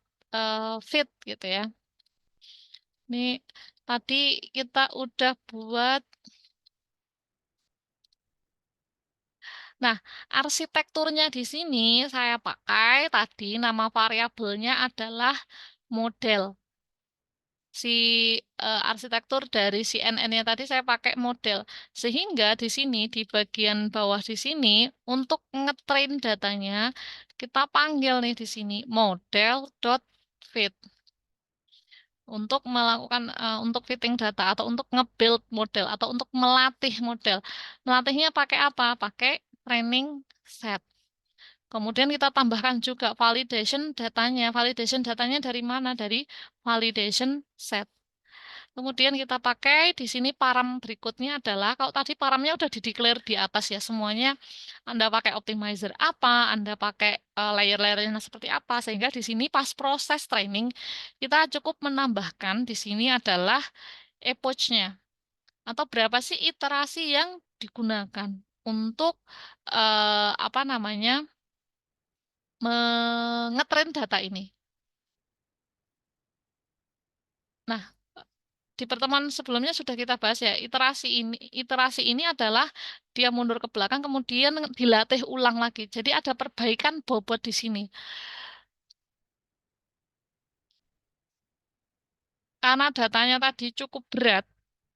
fit gitu ya. Ini tadi kita udah buat. Nah, arsitekturnya di sini saya pakai tadi nama variabelnya adalah model. Si arsitektur dari CNN-nya tadi saya pakai model. Sehingga di sini di bagian bawah di sini untuk ngetrain datanya kita panggil nih di sini model.fit. untuk melakukan untuk fitting data atau untuk nge-build model atau untuk melatih model. Melatihnya pakai apa? Pakai training set. Kemudian kita tambahkan juga validation datanya. Validation datanya dari mana? Dari validation set. Kemudian kita pakai di sini param berikutnya adalah kalau tadi paramnya udah di-declare di atas ya semuanya. Anda pakai optimizer apa, Anda pakai layer-layernya seperti apa sehingga di sini pas proses training kita cukup menambahkan di sini adalah epoch-nya atau berapa sih iterasi yang digunakan untuk apa namanya mengetrain data ini. Nah, di pertemuan sebelumnya sudah kita bahas ya, iterasi ini adalah dia mundur ke belakang kemudian dilatih ulang lagi. Jadi ada perbaikan bobot di sini. Karena datanya tadi cukup berat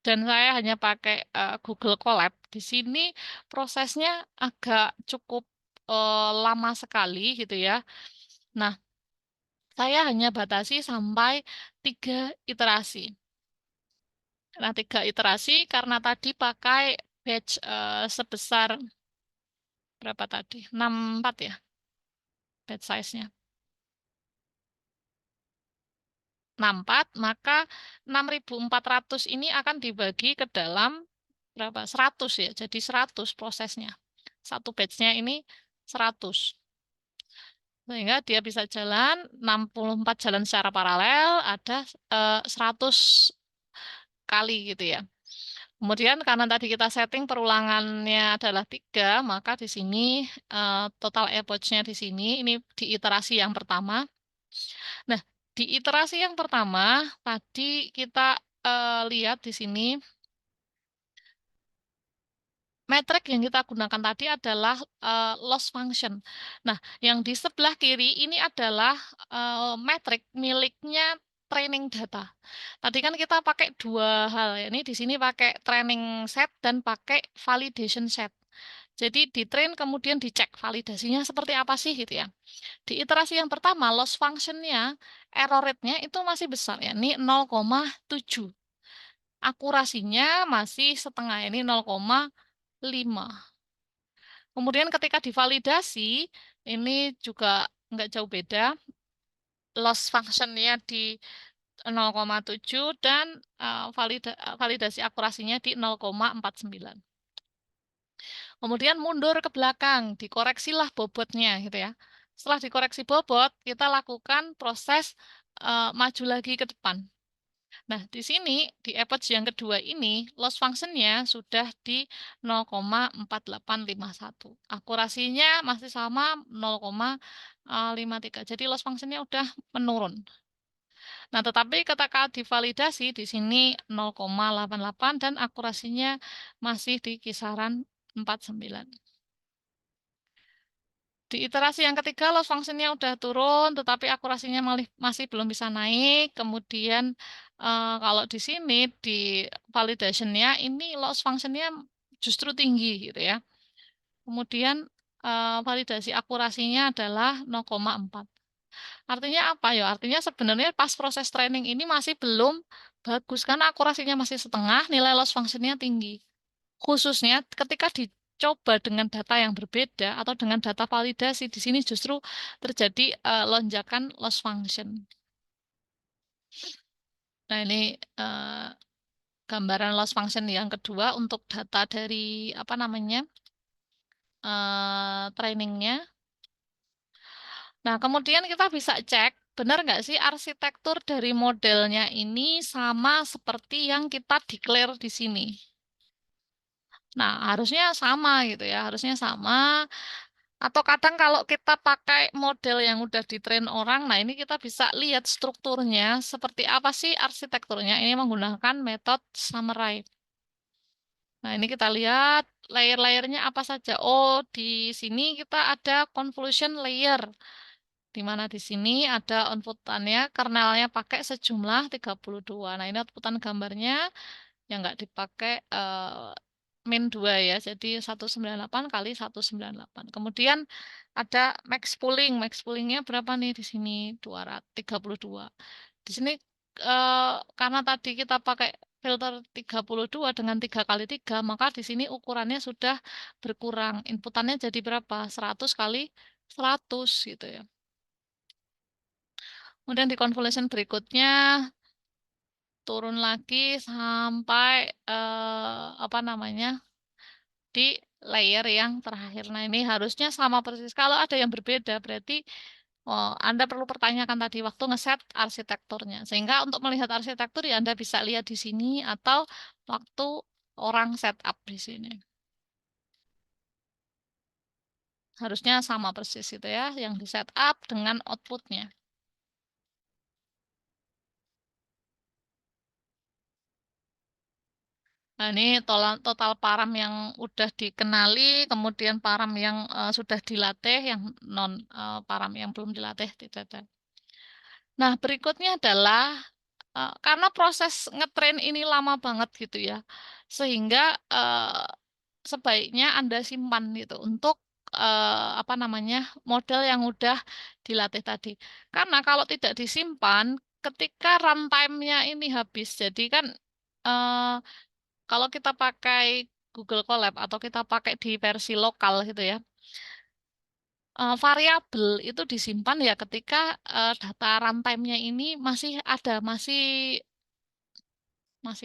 dan saya hanya pakai Google Colab. Di sini prosesnya agak cukup lama sekali gitu ya. Nah, saya hanya batasi sampai 3 iterasi. Nah, 3 iterasi karena tadi pakai batch sebesar berapa tadi? 64 ya, batch size-nya. 64, maka 6.400 ini akan dibagi ke dalam berapa? 100 ya. Jadi 100 prosesnya. Satu batch-nya ini 100. Sehingga dia bisa jalan 64 jalan secara paralel, ada 100 kali gitu ya. Kemudian karena tadi kita setting perulangannya adalah 3, maka di sini total epoch-nya di sini, ini di iterasi yang pertama. Nah, di iterasi yang pertama, tadi kita lihat di sini, metrik yang kita gunakan tadi adalah loss function. Nah, yang di sebelah kiri ini adalah metrik miliknya training data. Tadi kan kita pakai 2 hal ya. Ini di sini pakai training set dan pakai validation set. Jadi di train kemudian dicek validasinya seperti apa sih gitu ya. Di iterasi yang pertama loss functionnya error rate-nya itu masih besar ya. Ini 0,7. Akurasinya masih setengah ini 0,5. Kemudian ketika divalidasi ini juga nggak jauh beda. Loss functionnya di 0,7 dan validasi akurasinya di 0,49. Kemudian mundur ke belakang, dikoreksilah bobotnya gitu ya. Setelah dikoreksi bobot, kita lakukan proses maju lagi ke depan. Nah, di sini di epoch yang kedua ini loss functionnya sudah di 0,4851. Akurasinya masih sama 0,53. Jadi loss functionnya udah menurun. Nah, tetapi ketika divalidasi di sini 0,88 dan akurasinya masih di kisaran 49. Di iterasi yang ketiga, loss functionnya udah turun, tetapi akurasinya masih belum bisa naik. Kemudian kalau di sini di validationnya ini loss functionnya justru tinggi gitu ya. Kemudian validasi akurasinya adalah 0,4. Artinya apa ya? Artinya sebenarnya pas proses training ini masih belum bagus karena akurasinya masih setengah, nilai loss functionnya tinggi. Khususnya ketika dicoba dengan data yang berbeda atau dengan data validasi, di sini justru terjadi lonjakan loss function. Nah, ini eh, gambaran loss function yang kedua untuk data dari apa namanya trainingnya. Nah, kemudian kita bisa cek benar nggak sih arsitektur dari modelnya ini sama seperti yang kita declare di sini. Nah, harusnya sama gitu ya, harusnya sama. Atau kadang kalau kita pakai model yang udah ditrain orang, nah ini kita bisa lihat strukturnya seperti apa sih arsitekturnya. Ini menggunakan metode summary. Nah, ini kita lihat layer-layernya apa saja. Oh, di sini kita ada convolution layer. Di mana di sini ada outputannya, kernelnya pakai sejumlah 32. Nah, ini outputan gambarnya yang nggak dipakai min 2 ya. Jadi 198 kali 198. Kemudian ada max pooling. Max poolingnya berapa nih di sini? 232. Di sini karena tadi kita pakai filter 32 dengan 3 kali 3, maka di sini ukurannya sudah berkurang. Inputannya jadi berapa? 100 kali 100 gitu ya. Kemudian di convolution berikutnya turun lagi sampai apa namanya? Di layer yang terakhir. Nah, ini harusnya sama persis. Kalau ada yang berbeda, berarti Anda perlu pertanyakan tadi waktu ngeset arsitekturnya. Sehingga untuk melihat arsitektur ya Anda bisa lihat di sini atau waktu orang setup di sini. Harusnya sama persis itu ya, yang di setup dengan outputnya. Nah, ini total param yang udah dikenali, kemudian param yang sudah dilatih, yang non param yang belum dilatih, tidak. Nah, berikutnya adalah karena proses ngetrain ini lama banget gitu ya, sehingga sebaiknya Anda simpan gitu untuk apa namanya model yang udah dilatih tadi. Karena kalau tidak disimpan, ketika runtime-nya ini habis, jadi kan eh, kalau kita pakai Google Colab atau kita pakai di versi lokal gitu ya, variabel itu disimpan ya ketika data runtime-nya ini masih ada, masih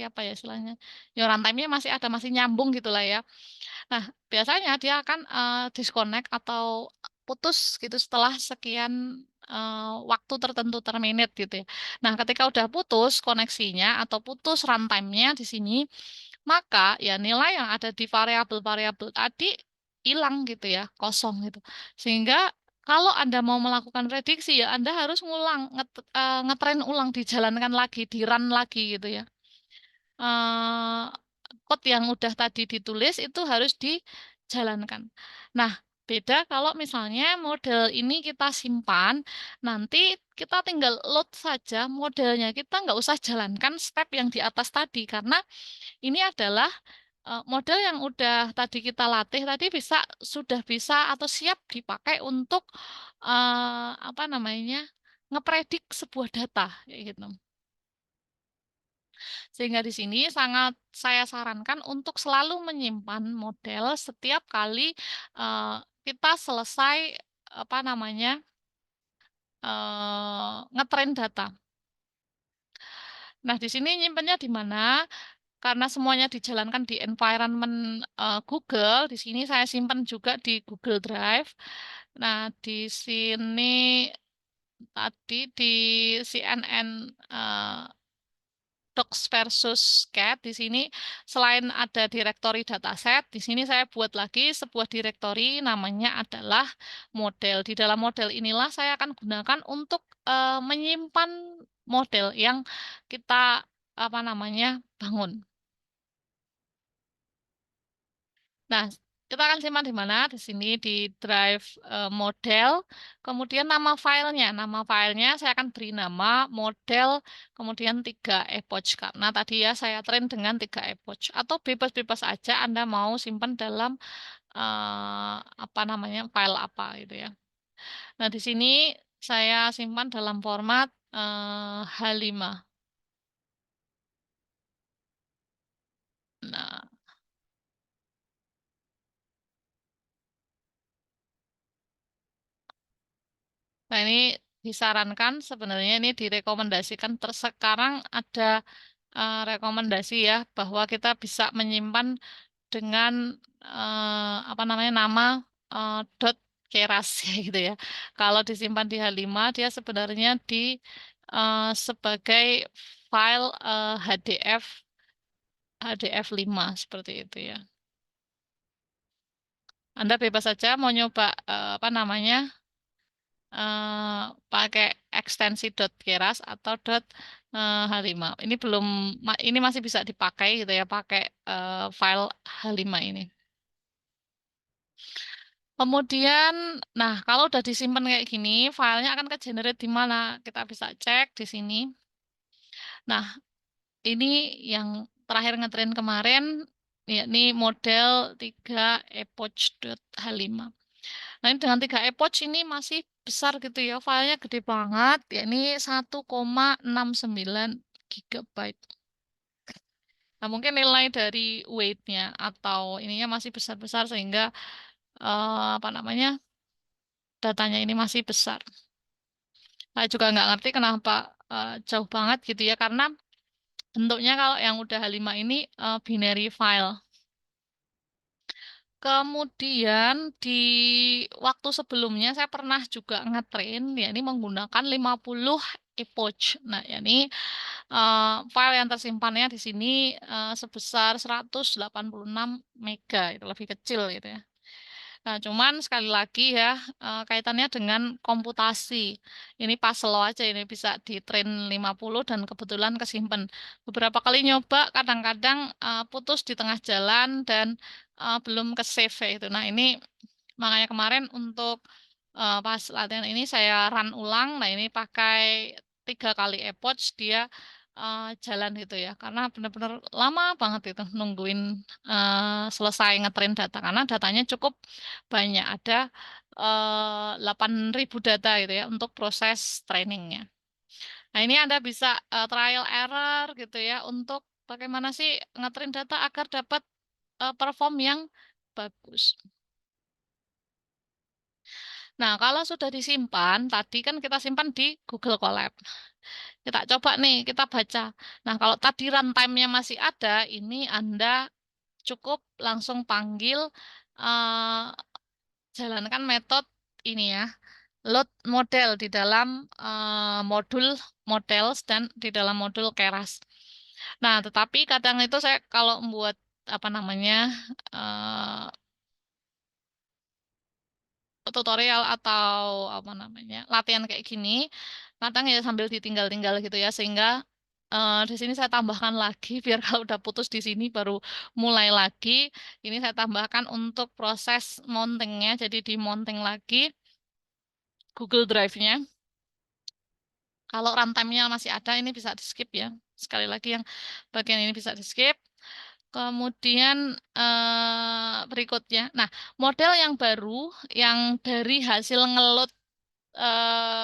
apa ya istilahnya, ya runtime-nya masih ada, masih nyambung gitulah ya. Nah, biasanya dia akan disconnect atau putus gitu setelah sekian waktu tertentu terminate gitu ya. Nah, ketika udah putus koneksinya atau putus runtime-nya di sini, maka ya nilai yang ada di variabel-variabel tadi hilang gitu ya, kosong gitu. Sehingga kalau Anda mau melakukan prediksi ya Anda harus ngulang, ngetrain ulang, dijalankan lagi, di run lagi gitu ya. eh Code yang udah tadi ditulis itu harus dijalankan. Nah, beda kalau misalnya model ini kita simpan, nanti kita tinggal load saja modelnya. Kita nggak usah jalankan step yang di atas tadi, karena ini adalah model yang udah tadi kita latih tadi sudah bisa atau siap dipakai untuk apa namanya ngepredik sebuah data kayak gitu. Sehingga di sini sangat saya sarankan untuk selalu menyimpan model setiap kali eh, kita selesai apa namanya ngetrain data. Nah, di sini nyimpennya di mana? Karena semuanya dijalankan di environment Google, di sini saya simpan juga di Google Drive. Nah, di sini tadi di CNN Docs versus Cat di sini selain ada direktori dataset, di sini saya buat lagi sebuah direktori namanya adalah model. Di dalam model inilah saya akan gunakan untuk menyimpan model yang kita apa namanya bangun. Nah, kita akan simpan di mana? Di sini di drive model. Kemudian nama filenya saya akan beri nama model, kemudian 3 epoch karena tadi ya saya train dengan 3 epoch. Atau bebas-bebas aja Anda mau simpan dalam apa namanya file apa gitu ya. Nah, di sini saya simpan dalam format H5. Nah, Nah, ini disarankan sebenarnya ini direkomendasikan sekarang ada rekomendasi ya bahwa kita bisa menyimpan dengan apa namanya nama dot keras ya gitu ya. Kalau disimpan di H5 dia sebenarnya sebagai file HDF5 seperti itu ya. Anda bebas saja mau nyoba apa namanya pakai ekstensi .keras atau .h5. Ini belum, ini masih bisa dipakai gitu ya, pakai file H5 ini. Kemudian, nah kalau udah disimpan kayak gini, filenya akan ke-generate di mana? Kita bisa cek di sini. Nah, ini yang terakhir ngetrain kemarin, yakni model 3 epoch.h5. Nah, ini dengan 3 epoch ini masih besar gitu ya. Filenya gede banget. Ya, ini 1,69 gigabyte. Nah, mungkin nilai dari weight-nya atau ininya masih besar-besar sehingga apa namanya datanya ini masih besar. Saya juga nggak ngerti kenapa jauh banget gitu ya, karena bentuknya kalau yang udah H5 ini binary file. Kemudian di waktu sebelumnya saya pernah juga ngetrain, ya ini menggunakan 50 epoch. Nah, ya ini file yang tersimpannya di sini sebesar 186 mega, itu lebih kecil gitu ya. Nah, cuman sekali lagi ya, kaitannya dengan komputasi. Ini pas slow aja, ini bisa di train 50 dan kebetulan kesimpan. Beberapa kali nyoba, kadang-kadang putus di tengah jalan dan belum ke save ya itu. Nah, ini makanya kemarin untuk pas latihan ini saya run ulang. Nah, ini pakai 3 kali epoch dia jalan gitu ya. Karena benar-benar lama banget itu nungguin selesai ngetrain data. Karena datanya cukup banyak. Ada 8.000 data gitu ya untuk proses trainingnya. Nah, ini Anda bisa trial error gitu ya untuk bagaimana sih ngetrain data agar dapat perform yang bagus. Nah, kalau sudah disimpan, tadi kan kita simpan di Google Colab. Kita coba nih, kita baca. Nah, kalau tadi runtime-nya masih ada, ini Anda cukup langsung panggil, eh, jalankan metode ini ya, load model di dalam modul models dan di dalam modul keras. Nah, tetapi kadang itu saya kalau membuat apa namanya eh, tutorial atau apa namanya latihan kayak gini, kadang ya sambil ditinggal-tinggal gitu ya, sehingga di sini saya tambahkan lagi biar kalau udah putus di sini baru mulai lagi. Ini saya tambahkan untuk proses mountingnya, jadi di mounting lagi Google Drive-nya. Kalau runtime-nya masih ada, ini bisa di skip ya. Sekali lagi yang bagian ini bisa di skip. Kemudian berikutnya, nah model yang baru yang dari hasil ngeload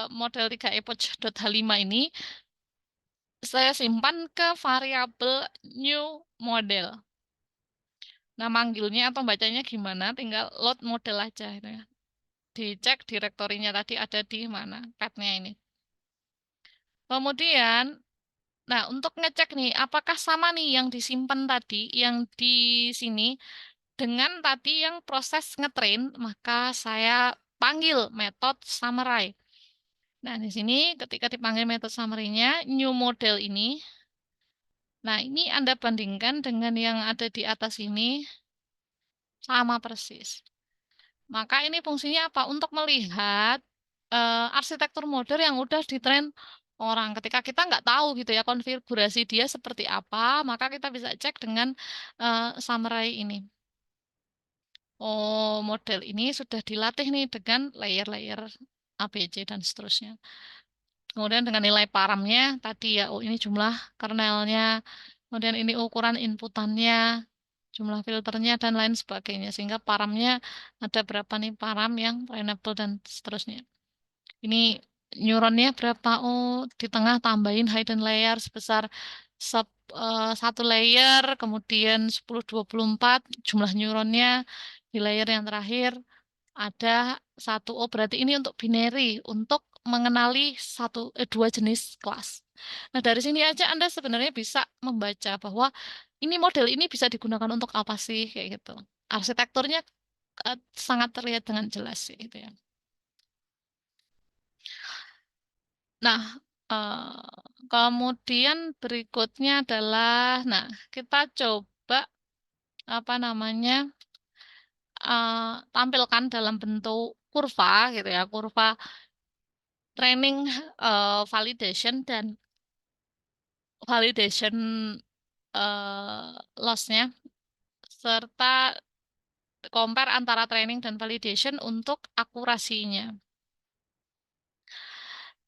model 3 epoch.h5 ini saya simpan ke variabel new model. Nah, manggilnya atau bacanya gimana? Tinggal load model aja itu ya. Dicek direktorinya tadi ada di mana, path-nya ini. Kemudian, nah untuk ngecek nih, apakah sama nih yang disimpan tadi, yang di sini dengan tadi yang proses ngetrain, maka saya panggil metode summary. Nah, di sini ketika dipanggil metode summary-nya, new model ini, nah ini Anda bandingkan dengan yang ada di atas ini, sama persis. Maka ini fungsinya apa? Untuk melihat arsitektur model yang udah ditrain orang. Ketika kita nggak tahu gitu ya konfigurasi dia seperti apa, maka kita bisa cek dengan summary ini. Oh, model ini sudah dilatih nih dengan layer-layer ABC dan seterusnya. Kemudian dengan nilai paramnya tadi ya, oh ini jumlah kernelnya, kemudian ini ukuran inputannya, jumlah filternya dan lain sebagainya. Sehingga paramnya ada berapa nih param yang trainable dan seterusnya. Ini neuronnya berapa? Oh, di tengah tambahin hidden layer sebesar 1 layer, kemudian 1024 jumlah neuronnya di layer yang terakhir ada 1. Oh, berarti ini untuk binary, untuk mengenali 2 jenis kelas. Nah, dari sini aja Anda sebenarnya bisa membaca bahwa ini model ini bisa digunakan untuk apa sih, kayak gitu. Arsitekturnya sangat terlihat dengan jelas sih, gitu ya. Nah, kemudian berikutnya adalah, nah, kita coba apa namanya tampilkan dalam bentuk kurva gitu ya, kurva training, validation dan validation loss-nya, serta compare antara training dan validation untuk akurasinya.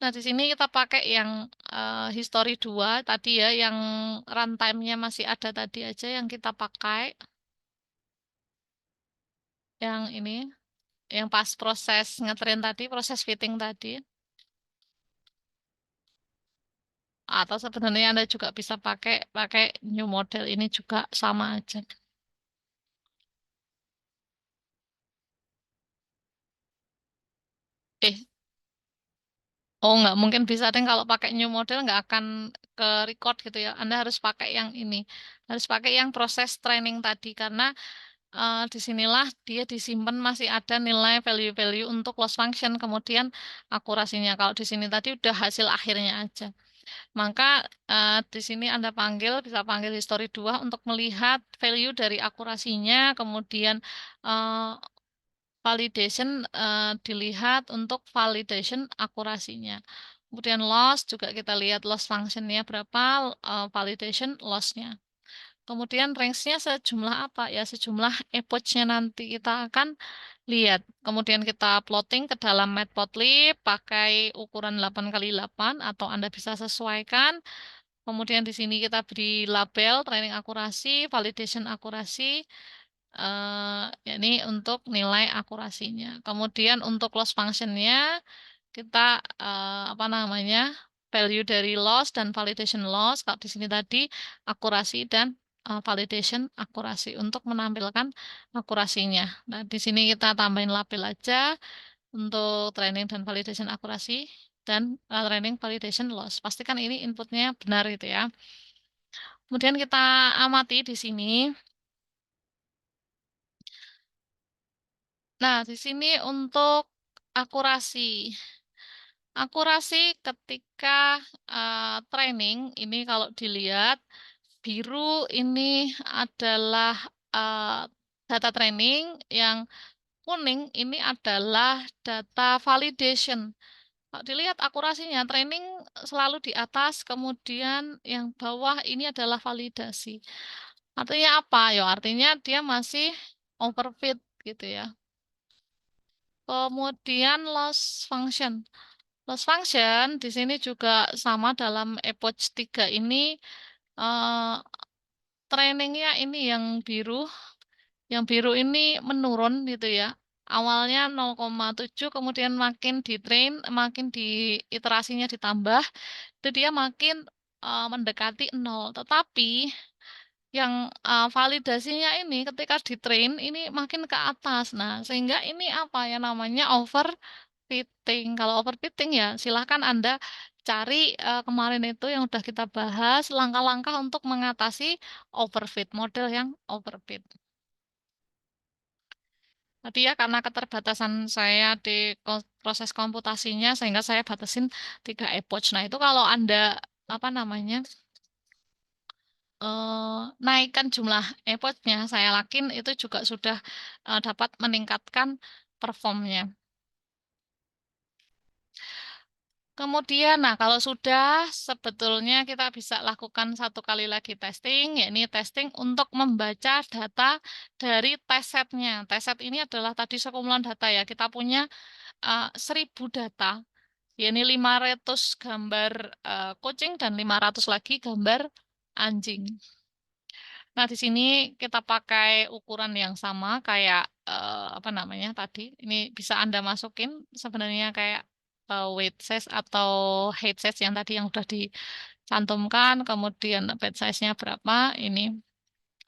Nah, di sini kita pakai yang history 2 tadi ya, yang runtime-nya masih ada tadi aja yang kita pakai. Yang ini, yang pas proses ngetrain tadi, proses fitting tadi. Atau sebenarnya Anda juga bisa pakai pakai new model ini juga sama aja. Eh, oh nggak mungkin bisa deh kalau pakai new model nggak akan ke record gitu ya. Anda harus pakai yang ini, harus pakai yang proses training tadi karena disinilah dia disimpan masih ada nilai value-value untuk loss function kemudian akurasinya. Kalau di sini tadi udah hasil akhirnya aja. Maka di sini Anda panggil, bisa panggil history 2 untuk melihat value dari akurasinya, kemudian eh, validation dilihat untuk validation akurasinya. Kemudian loss juga kita lihat loss functionnya berapa, validation lossnya. Kemudian range-nya sejumlah apa? Ya sejumlah epoch-nya nanti kita akan lihat. Kemudian kita plotting ke dalam Matplotlib pakai ukuran 8 kali 8 atau Anda bisa sesuaikan. Kemudian di sini kita beri label training akurasi, validation akurasi, yakni untuk nilai akurasinya. Kemudian untuk loss function-nya kita apa namanya value dari loss dan validation loss. Kalau di sini tadi akurasi dan validation akurasi untuk menampilkan akurasinya. Nah, di sini kita tambahin label aja untuk training dan validation akurasi dan training validation loss. Pastikan ini inputnya benar gitu ya. Kemudian kita amati di sini. Nah, di sini untuk akurasi. Akurasi ketika training ini kalau dilihat biru ini adalah eh, data training, yang kuning ini adalah data validation. Kalau dilihat akurasinya training selalu di atas, kemudian yang bawah ini adalah validasi. Artinya apa? Ya, artinya dia masih overfit gitu ya. Kemudian loss function. Loss function di sini juga sama dalam epoch 3 ini eh, trainingnya ini yang biru. Yang biru ini menurun gitu ya. Awalnya 0,7 kemudian makin di train, makin di iterasinya ditambah, itu dia makin mendekati 0. Tetapi yang validasinya ini ketika di train ini makin ke atas. Nah, sehingga ini apa ya namanya overfitting. Kalau overfitting ya silahkan Anda cari kemarin itu yang udah kita bahas langkah-langkah untuk mengatasi overfit, model yang overfit. Tadi ya karena keterbatasan saya di proses komputasinya sehingga saya batasin 3 epoch. Nah, itu kalau Anda apa namanya naikkan jumlah epochnya, saya yakin itu juga sudah dapat meningkatkan performnya. Kemudian, nah kalau sudah, sebetulnya kita bisa lakukan satu kali lagi testing, yakni testing untuk membaca data dari test setnya. Test set ini adalah tadi sekumpulan data ya, kita punya 1.000 data, yakni 500 gambar kucing dan 500 lagi gambar anjing. Nah, di sini kita pakai ukuran yang sama kayak apa namanya tadi. Ini bisa Anda masukin sebenarnya kayak weight size atau height size yang tadi yang sudah dicantumkan, kemudian bed size-nya berapa. Ini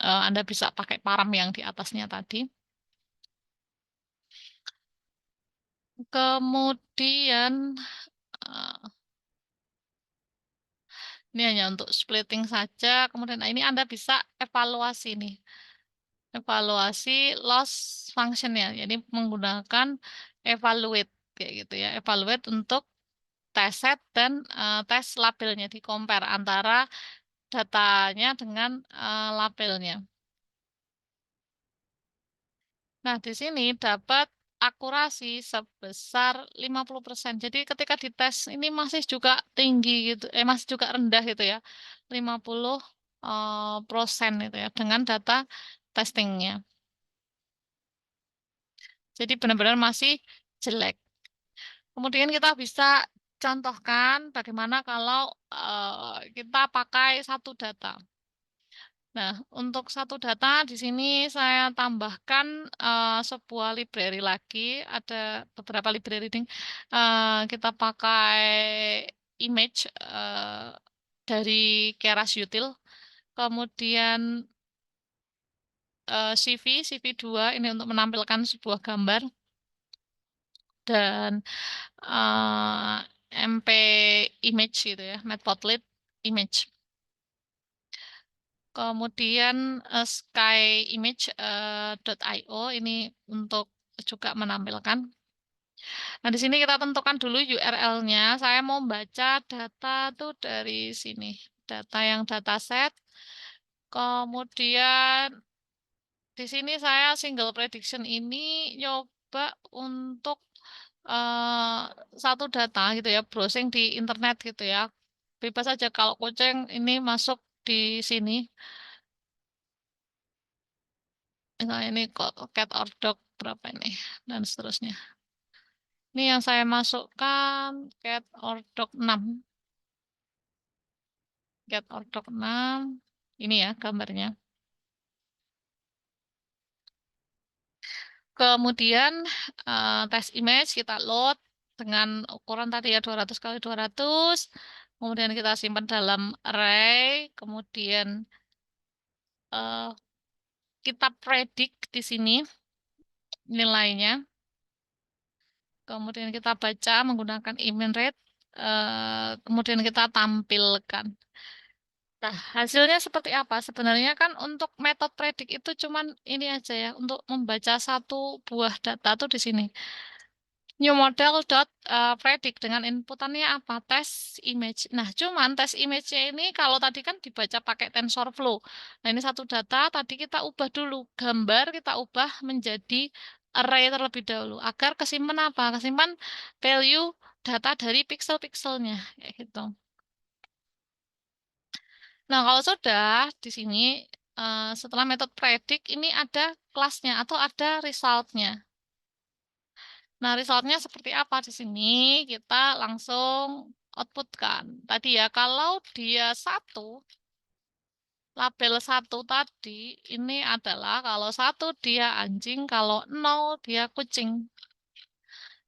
Anda bisa pakai param yang di atasnya tadi. Kemudian eh, ini hanya untuk splitting saja. Kemudian nah, ini Anda bisa evaluasi nih. Evaluasi loss function-nya. Jadi menggunakan evaluate kayak gitu ya. Evaluate untuk test set dan tes labelnya di compare antara datanya dengan labelnya. Nah, di sini dapat akurasi sebesar 50%. Jadi ketika dites ini masih juga tinggi gitu, masih juga rendah gitu ya. 50 persen itu ya dengan data testingnya. Jadi benar-benar masih jelek. Kemudian kita bisa contohkan bagaimana kalau kita pakai satu data. Nah, untuk satu data di sini saya tambahkan sebuah library lagi. Ada beberapa library nih. Kita pakai image dari Keras Util. Kemudian CV2 ini untuk menampilkan sebuah gambar dan eh, MP image gitu ya, Matplotlib image. Kemudian skyimage.io ini untuk juga menampilkan. Nah, di sini kita tentukan dulu URL-nya. Saya mau baca data tuh dari sini. Data yang dataset. Kemudian di sini saya single prediction ini nyoba untuk eh, satu data gitu ya, browsing di internet gitu ya. Bebas saja kalau kucing ini masuk di sini. Nah, ini kok cat or dog berapa ini dan seterusnya. Ini yang saya masukkan cat or dog 6. Cat or dog 6. Ini ya gambarnya. Kemudian test image kita load dengan ukuran tadi ya 200 kali 200. Kemudian kita simpan dalam array. Kemudian eh, kita predik di sini nilainya. Kemudian kita baca menggunakan image rate. Kemudian kita tampilkan. Nah, hasilnya seperti apa? Sebenarnya kan untuk metode predik itu cuman ini aja ya, untuk membaca satu buah data tuh di sini. New model dot predict dengan inputannya apa? Tes image. Nah, cuman tes image-nya ini kalau tadi kan dibaca pakai TensorFlow. Nah, ini satu data tadi kita ubah dulu. Gambar kita ubah menjadi array terlebih dahulu agar kesimpan apa? Kesimpan value data dari pixel-pixelnya kayak gitu. Nah, kalau sudah di sini setelah metode predict ini ada kelasnya atau ada resultnya. Nah, resultnya seperti apa di sini? Kita langsung outputkan. Tadi ya, kalau dia satu, label satu tadi, ini adalah kalau satu dia anjing, kalau nol dia kucing.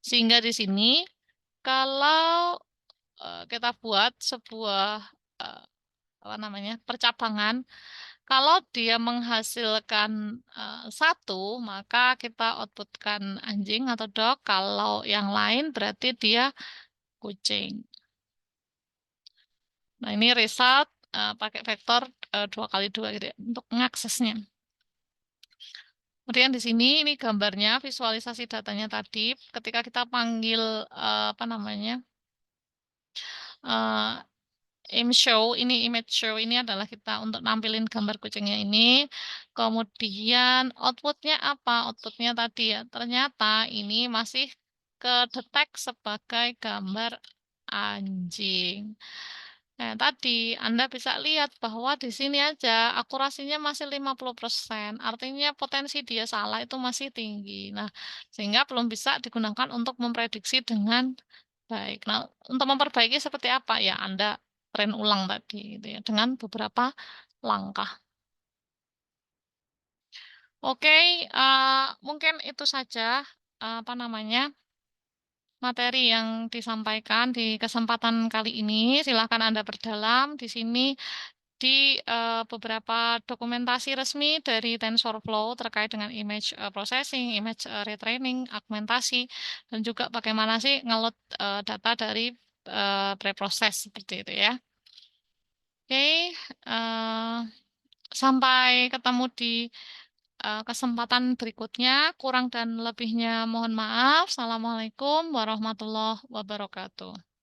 Sehingga di sini, kalau kita buat sebuah eh, apa namanya percabangan, kalau dia menghasilkan satu, maka kita outputkan anjing atau dog. Kalau yang lain berarti dia kucing. Nah, ini result pakai vektor 2 kali 2 gitu ya, untuk mengaksesnya. Kemudian di sini ini gambarnya, visualisasi datanya tadi. Ketika kita panggil apa namanya eh, image show ini adalah kita untuk nampilin gambar kucingnya ini. Kemudian outputnya apa? Outputnya tadi ya, ternyata ini masih kedetek sebagai gambar anjing. Nah, tadi Anda bisa lihat bahwa di sini aja akurasinya masih 50%. Artinya potensi dia salah itu masih tinggi. Nah, sehingga belum bisa digunakan untuk memprediksi dengan baik. Nah, untuk memperbaiki seperti apa ya? Anda tren ulang tadi gitu ya dengan beberapa langkah. Oke, mungkin itu saja apa namanya materi yang disampaikan di kesempatan kali ini. Silakan Anda perdalam di sini di beberapa dokumentasi resmi dari TensorFlow terkait dengan image processing, image retraining, augmentasi, dan juga bagaimana sih ngeload data dari preproses seperti itu ya. Oke, eh, sampai ketemu di kesempatan berikutnya. Kurang dan lebihnya mohon maaf. Assalamualaikum warahmatullahi wabarakatuh.